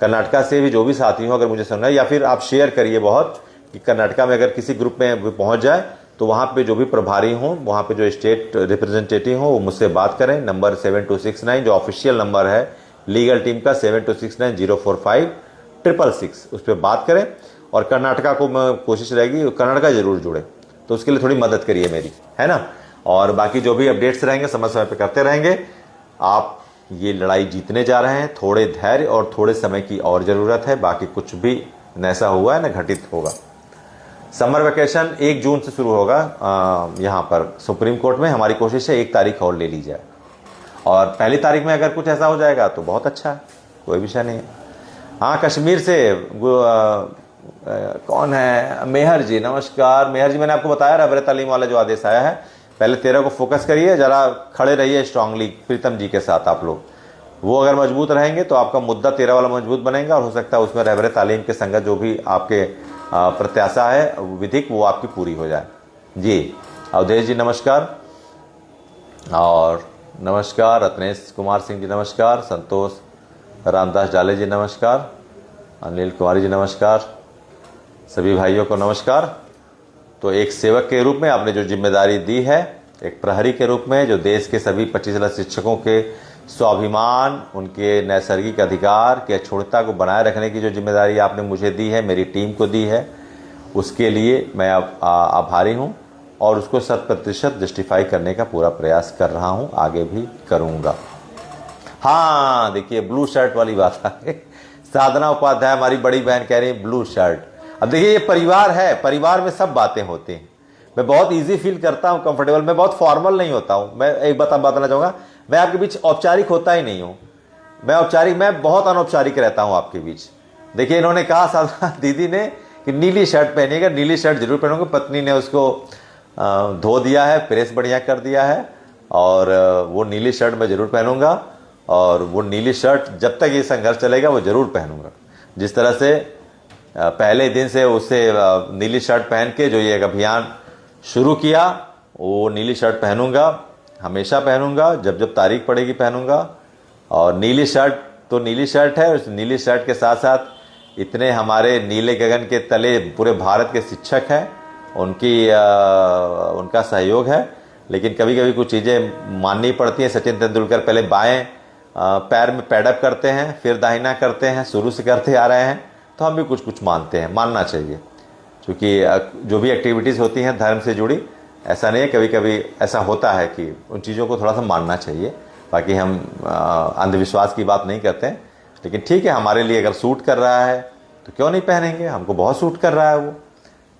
कर्नाटका से भी जो भी साथी हो अगर मुझे सुन रहे हैं, या फिर आप शेयर करिए बहुत कि कर्नाटका में अगर किसी ग्रुप में पहुँच जाए तो वहाँ पे जो भी प्रभारी हों, वहाँ पे जो स्टेट रिप्रेजेंटेटिव हों, वो मुझसे बात करें। नंबर 7269 जो ऑफिशियल नंबर है लीगल टीम का, 7269045666, उस पर बात करें। और कर्नाटका को मैं कोशिश रहेगी कर्नाटका जरूर जुड़े, तो उसके लिए थोड़ी मदद करिए मेरी, है ना। और बाकी जो भी अपडेट्स रहेंगे समय समय पर करते रहेंगे। आप ये लड़ाई जीतने जा रहे हैं, थोड़े धैर्य और थोड़े समय की और ज़रूरत है, बाकी कुछ भी न ऐसा हुआ है न घटित होगा। समर वेकेशन 1 जून से शुरू होगा यहाँ पर सुप्रीम कोर्ट में। हमारी कोशिश है 1 तारीख और ले ली जाए, और पहली तारीख में अगर कुछ ऐसा हो जाएगा तो बहुत अच्छा है, कोई विषय नहीं है। हाँ, कश्मीर से कौन है, मेहर जी नमस्कार। मेहर जी, मैंने आपको बताया रहबर तालीम वाला जो आदेश आया है, पहले 13 को फोकस करिए, ज़रा खड़े रहिए स्ट्रांगली प्रीतम जी के साथ आप लोग। वो अगर मजबूत रहेंगे तो आपका मुद्दा 13 वाला मजबूत बनेगा और हो सकता है उसमें रहबर तालीम के संगत जो भी आपके प्रत्याशा है विधिक, वो आपकी पूरी हो जाए। जी अवधेश जी नमस्कार, और नमस्कार रत्नेश कुमार सिंह जी नमस्कार, संतोष रामदास जाले जी नमस्कार, अनिल कुमारी जी नमस्कार, सभी भाइयों को नमस्कार। तो एक सेवक के रूप में आपने जो जिम्मेदारी दी है, एक प्रहरी के रूप में जो देश के सभी 25 लाख शिक्षकों के स्वाभिमान, उनके नैसर्गिक अधिकार की अक्षुण्णता को बनाए रखने की जो जिम्मेदारी आपने मुझे दी है, मेरी टीम को दी है, उसके लिए मैं आभारी हूं और उसको 100% जस्टिफाई करने का पूरा प्रयास कर रहा हूं, आगे भी करूंगा। हाँ देखिए, ब्लू शर्ट वाली बात है। साधना उपाध्याय हमारी बड़ी बहन कह रही है ब्लू शर्ट। अब देखिए, ये परिवार है, परिवार में सब बातें होती हैं। मैं बहुत इजी फील करता हूं, कंफर्टेबल, मैं बहुत फॉर्मल नहीं होता हूं। मैं एक बात बताना चाहूँगा, मैं आपके बीच औपचारिक होता ही नहीं हूँ। मैं बहुत अनौपचारिक रहता हूँ आपके बीच। देखिए, इन्होंने कहा साधना दीदी ने कि नीली शर्ट पहनिएगा, नीली शर्ट जरूर पहनूंगा। पत्नी ने उसको धो दिया है, प्रेस बढ़िया कर दिया है, और वो नीली शर्ट मैं जरूर पहनूंगा। और वो नीली शर्ट जब तक ये संघर्ष चलेगा वो जरूर पहनूंगा। जिस तरह से पहले दिन से उससे नीली शर्ट पहन के जो ये एक अभियान शुरू किया, वो नीली शर्ट पहनूंगा, हमेशा पहनूंगा, जब जब तारीख पड़ेगी पहनूंगा। और नीली शर्ट तो नीली शर्ट है, उस नीली शर्ट के साथ साथ इतने हमारे नीले गगन के तले पूरे भारत के शिक्षक हैं, उनका सहयोग है। लेकिन कभी कभी कुछ चीज़ें माननी पड़ती हैं। सचिन तेंदुलकर पहले बाएं पैर में पैडअप करते हैं, फिर दाहिना करते हैं, शुरू से करते आ रहे हैं, तो हम भी कुछ कुछ मानते हैं, मानना चाहिए, क्योंकि जो भी एक्टिविटीज़ होती हैं धर्म से जुड़ी, ऐसा नहीं है, कभी कभी ऐसा होता है कि उन चीज़ों को थोड़ा सा मानना चाहिए। बाकी हम अंधविश्वास की बात नहीं करते हैं, लेकिन ठीक है, हमारे लिए अगर सूट कर रहा है तो क्यों नहीं पहनेंगे, हमको बहुत सूट कर रहा है वो।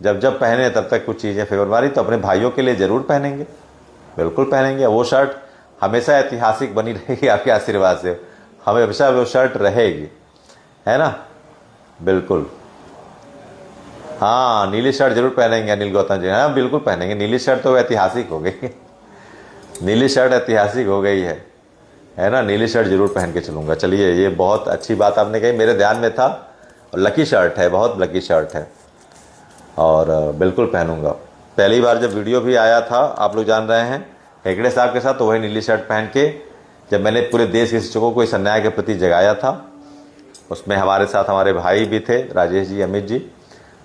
जब जब पहने तब तक कुछ चीज़ें फेवर वाली, तो अपने भाइयों के लिए ज़रूर पहनेंगे, बिल्कुल पहनेंगे। वो शर्ट हमेशा ऐतिहासिक बनी रहेगी आपके आशीर्वाद से, हमेशा वो शर्ट रहेगी, है ना, बिल्कुल। हाँ, नीली शर्ट जरूर पहनेंगे अनिल गौतम जी, हाँ बिल्कुल पहनेंगे। नीली शर्ट तो ऐतिहासिक हो गई नीली शर्ट ऐतिहासिक हो गई है ना, नीली शर्ट जरूर पहन के चलूँगा। चलिए, ये बहुत अच्छी बात आपने कही, मेरे ध्यान में था। और लकी शर्ट है, बहुत लकी शर्ट है, और बिल्कुल पहनूंगा। पहली बार जब वीडियो भी आया था, आप लोग जान रहे हैं, हेगड़े साहब के साथ, तो वही नीली शर्ट पहन के जब मैंने पूरे देश के शिक्षकों को इस अन्याय के प्रति जगाया था, उसमें हमारे साथ हमारे भाई भी थे, राजेश जी, अमित जी।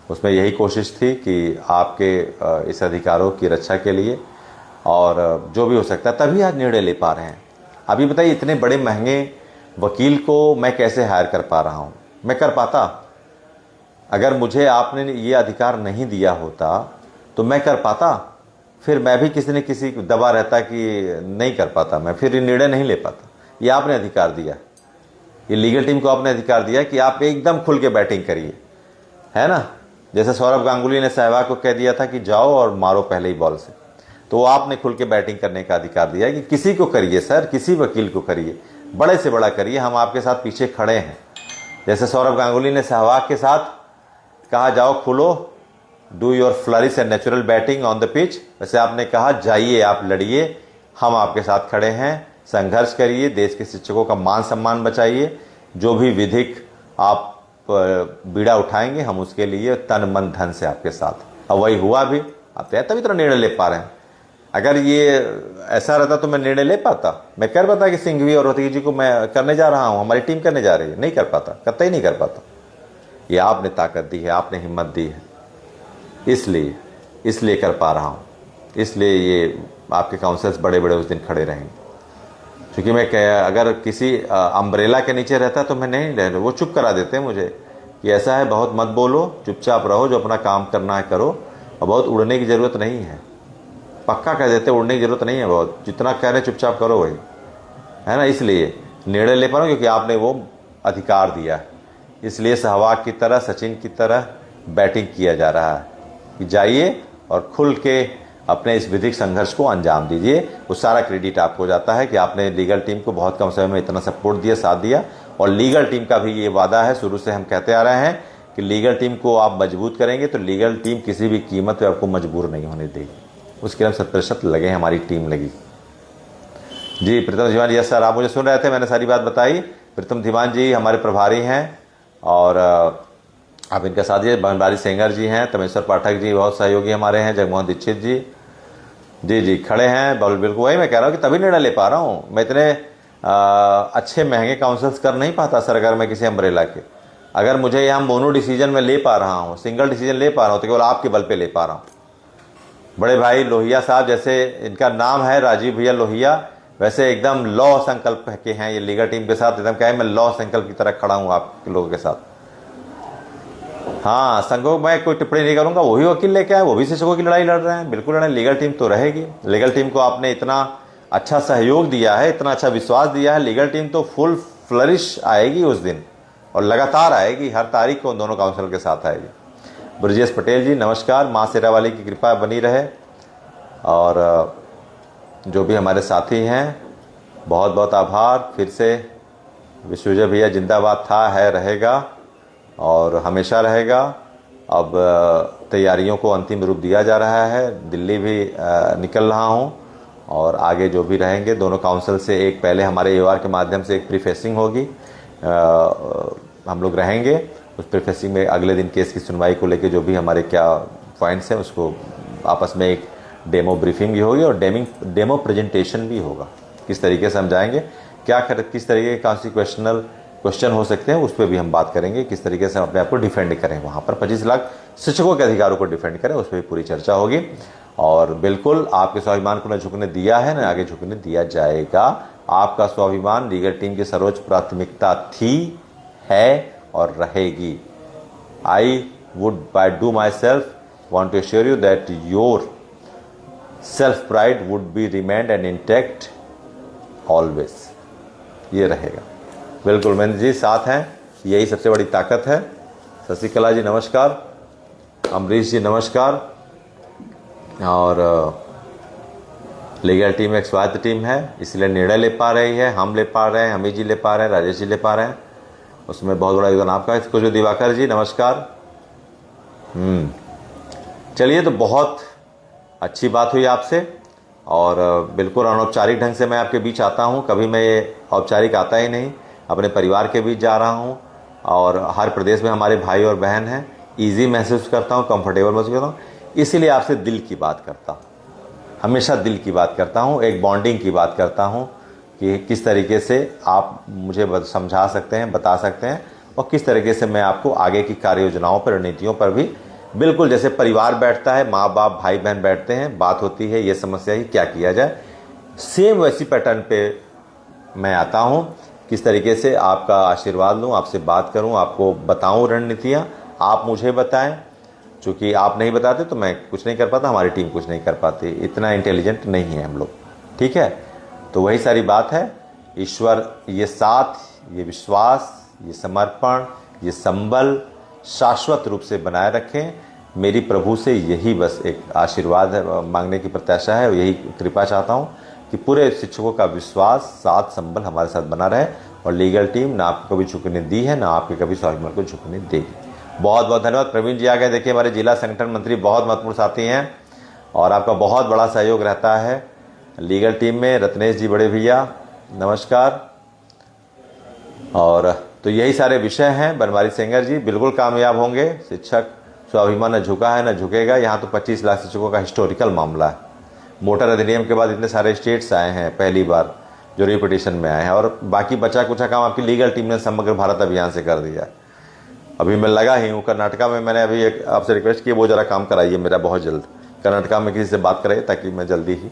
उसमें यही कोशिश थी कि आपके इस अधिकारों की रक्षा के लिए और जो भी हो सकता है, तभी आज निर्णय ले पा रहे हैं। अभी बताइए, इतने बड़े महंगे वकील को मैं कैसे हायर कर पा रहा हूँ? मैं कर पाता? अगर मुझे आपने ये अधिकार नहीं दिया होता तो मैं कर पाता? फिर मैं भी किसी न किसी दबा रहता कि नहीं कर पाता, मैं फिर निर्णय नहीं ले पाता। ये आपने अधिकार दिया, ये लीगल टीम को आपने अधिकार दिया कि आप एकदम खुल के बैटिंग करिए, है ना। जैसे सौरभ गांगुली ने सहवाग को कह दिया था कि जाओ और मारो पहले ही बॉल से, तो आपने खुल के बैटिंग करने का अधिकार दिया कि किसी को करिए सर, किसी वकील को करिए, बड़े से बड़ा करिए, हम आपके साथ पीछे खड़े हैं। जैसे सौरभ गांगुली ने सहवाग के साथ कहा जाओ खुलो, do your flourish and natural batting on the pitch, वैसे आपने कहा जाइए, आप लड़िए, हम आपके साथ खड़े हैं, संघर्ष करिए, देश के शिक्षकों का मान सम्मान बचाइए, जो भी विधिक आप बीड़ा उठाएंगे हम उसके लिए तन मन धन से आपके साथ। और वही हुआ भी, आप तभी तो निर्णय ले पा रहे हैं। अगर ये ऐसा रहता तो मैं निर्णय ले पाता? मैं कर पाता कि सिंघवी और रोहतगी जी को मैं करने जा रहा हूँ, हमारी टीम करने जा रही है? नहीं कर पाता, कतई नहीं कर पाता। ये आपने ताकत दी है, आपने हिम्मत दी है, इसलिए कर पा रहा हूँ। इसलिए ये आपके काउंसलर्स बड़े बड़े उस दिन खड़े रहेंगे। क्योंकि मैं अगर किसी अम्ब्रेला के नीचे रहता तो मैं नहीं रह, वो चुप करा देते मुझे कि ऐसा है, बहुत मत बोलो, चुपचाप रहो, जो अपना काम करना है करो, और बहुत उड़ने की ज़रूरत नहीं है। पक्का कह देते, उड़ने की ज़रूरत नहीं है, बहुत जितना कह रहे चुपचाप करो, वही है ना। इसलिए निर्णय ले पा रहा हूँ क्योंकि आपने वो अधिकार दिया है। इसलिए सहवाग की तरह, सचिन की तरह बैटिंग किया जा रहा है कि जाइए और खुल के अपने इस विधिक संघर्ष को अंजाम दीजिए। वो सारा क्रेडिट आपको जाता है कि आपने लीगल टीम को बहुत कम समय में इतना सपोर्ट दिया, साथ दिया। और लीगल टीम का भी ये वादा है, शुरू से हम कहते आ रहे हैं कि लीगल टीम को आप मजबूत करेंगे तो लीगल टीम किसी भी कीमत पर आपको मजबूर नहीं होने देगी। उसके हम 100% लगे, हमारी टीम लगी। जी प्रीतम धीमान, यस सर, आप मुझे सुन रहे थे, मैंने सारी बात बताई। प्रीतम धीमान जी हमारे प्रभारी हैं, और आप इनका साथ दिए। बनवारी सेंगर जी हैं, तमेश्वर पाठक जी बहुत सहयोगी हमारे हैं, जगमोहन दीक्षित जी, जी खड़े हैं। बिल्कुल वही मैं कह रहा हूँ कि तभी निर्णय ले पा रहा हूँ। मैं इतने अच्छे महंगे काउंसल्स कर नहीं पाता सर, अगर मैं किसी अम्ब्रेला के, अगर मुझे यहाँ मोनो डिसीजन में ले पा रहा हूँ, सिंगल डिसीजन ले पा रहा हूँ, तो केवल आपके बल पे ले पा रहा हूँ। बड़े भाई लोहिया साहब, जैसे इनका नाम है राजीव भैया लोहिया, वैसे एकदम लॉ संकल्प के हैं ये लीगल टीम के साथ। एकदम क्या है, मैं लॉ संकल्प की तरह खड़ा हूँ आप लोगों के साथ। हाँ, संघों में कोई टिप्पणी नहीं करूंगा, वही वकील लेके आए, वो भी शिक्षकों की लड़ाई लड़ रहे हैं, बिल्कुल लड़ाई। लीगल टीम तो रहेगी। लीगल टीम को आपने इतना अच्छा सहयोग दिया है, इतना अच्छा विश्वास दिया है, लीगल टीम तो फुल फ्लरिश आएगी उस दिन, और लगातार आएगी, हर तारीख को दोनों काउंसिल के साथ आएगी। ब्रजेश पटेल जी नमस्कार, माँ शेरावाली की कृपा बनी रहे। और जो भी हमारे साथी हैं, बहुत बहुत आभार। फिर से विश्वजय भैया जिंदाबाद था, है, रहेगा और हमेशा रहेगा। अब तैयारियों को अंतिम रूप दिया जा रहा है, दिल्ली भी निकल रहा हूं, और आगे जो भी रहेंगे दोनों काउंसिल से, एक पहले हमारे एओआर के माध्यम से एक प्रीफेसिंग होगी, हम लोग रहेंगे उस प्रीफेसिंग में। अगले दिन केस की सुनवाई को लेकर जो भी हमारे क्या पॉइंट्स हैं, उसको आपस में एक डेमो ब्रीफिंग भी होगी, और डेमो प्रेजेंटेशन भी होगा। किस तरीके से हम जाएंगे, किस तरीके के कॉन्स्टिट्यूशनल क्वेश्चन हो सकते हैं, उस पर भी हम बात करेंगे। किस तरीके से हम अपने आप को डिफेंड करें, वहाँ पर 25 लाख शिक्षकों के अधिकारों को डिफेंड करें, उस पर भी पूरी चर्चा होगी। और बिल्कुल आपके स्वाभिमान को न झुकने दिया है, न आगे झुकने दिया जाएगा। आपका स्वाभिमान लीगल टीम की सर्वोच्च प्राथमिकता थी, है और रहेगी। I would by do myself want to assure you that your self pride would be remained and intact always. ये रहेगा। बिल्कुल महेंद्र जी साथ हैं, यही सबसे बड़ी ताकत है। शशिकला जी नमस्कार, अमरीश जी नमस्कार। और लीगल टीम एक स्वायत्त टीम है, इसलिए निर्णय ले पा रही है, हम ले पा रहे हैं, अमित जी ले पा रहे हैं, राजेश जी ले पा रहे हैं, उसमें बहुत बड़ा योगदान आपका है। इसको जो दिवाकर जी नमस्कार। चलिए, तो बहुत अच्छी बात हुई आपसे, और बिल्कुल अनौपचारिक ढंग से मैं आपके बीच आता हूँ। कभी मैं ये औपचारिक आता ही नहीं, अपने परिवार के बीच जा रहा हूँ, और हर प्रदेश में हमारे भाई और बहन हैं। ईजी महसूस करता हूँ, कंफर्टेबल महसूस करता हूँ, इसीलिए आपसे दिल की बात करता हूँ, हमेशा दिल की बात करता हूँ, एक बॉन्डिंग की बात करता हूँ कि किस तरीके से आप मुझे समझा सकते हैं, बता सकते हैं, और किस तरीके से मैं आपको आगे की कार्य योजनाओं पर, रणनीतियों पर भी, बिल्कुल जैसे परिवार बैठता है, माँ बाप भाई बहन बैठते हैं, बात होती है ये समस्या ही क्या किया जाए, सेम वैसी पैटर्न पे मैं आता हूँ। किस तरीके से आपका आशीर्वाद लूँ, आपसे बात करूँ, आपको बताऊँ रणनीतियाँ, आप मुझे बताएं। चूँकि आप नहीं बताते तो मैं कुछ नहीं कर पाता, हमारी टीम कुछ नहीं कर पाती, इतना इंटेलिजेंट नहीं है हम लोग, ठीक है। तो वही सारी बात है। ईश्वर ये साथ, ये विश्वास, ये समर्पण, ये संबल शाश्वत रूप से बनाए रखें। मेरी प्रभु से यही बस एक आशीर्वाद मांगने की प्रत्याशा है, और यही कृपा चाहता हूँ कि पूरे शिक्षकों का विश्वास, साथ, संबल हमारे साथ बना रहे, और लीगल टीम ना आपको कभी झुकने दी है, ना आपके कभी स्वाभिमान को झुकने देगी। बहुत बहुत धन्यवाद। प्रवीण जी आ गए, देखिए हमारे जिला संगठन मंत्री बहुत महत्वपूर्ण साथी हैं, और आपका बहुत बड़ा सहयोग रहता है लीगल टीम में। रत्नेश जी बड़े भैया नमस्कार। और तो यही सारे विषय हैं। बनवारी सेंगर जी बिल्कुल कामयाब होंगे। शिक्षक स्वाभिमान न झुका है न झुकेगा। यहाँ तो 25 लाख शिक्षकों का हिस्टोरिकल मामला है। मोटर अधिनियम के बाद इतने सारे स्टेट्स आए हैं पहली बार जो रिपीटिशन में आए हैं, और बाकी बचा कुछ काम आपकी लीगल टीम ने समग्र भारत अभियान से कर दिया। अभी मैं लगा ही हूँ कर्नाटका में, मैंने अभी एक आपसे रिक्वेस्ट की, वो ज़रा काम कराइए मेरा बहुत जल्द। कर्नाटका में किसी से बात कराइए ताकि मैं जल्दी ही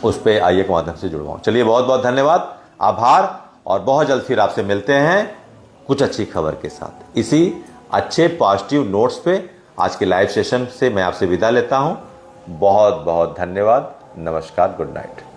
उस पर आइए के माध्यम से जुड़वाऊँ। चलिए, बहुत बहुत धन्यवाद, आभार, और बहुत जल्द फिर आपसे मिलते हैं कुछ अच्छी खबर के साथ। इसी अच्छे पॉजिटिव नोट्स पे आज के लाइव सेशन से मैं आपसे विदा लेता हूँ। बहुत बहुत धन्यवाद। नमस्कार, गुड नाइट।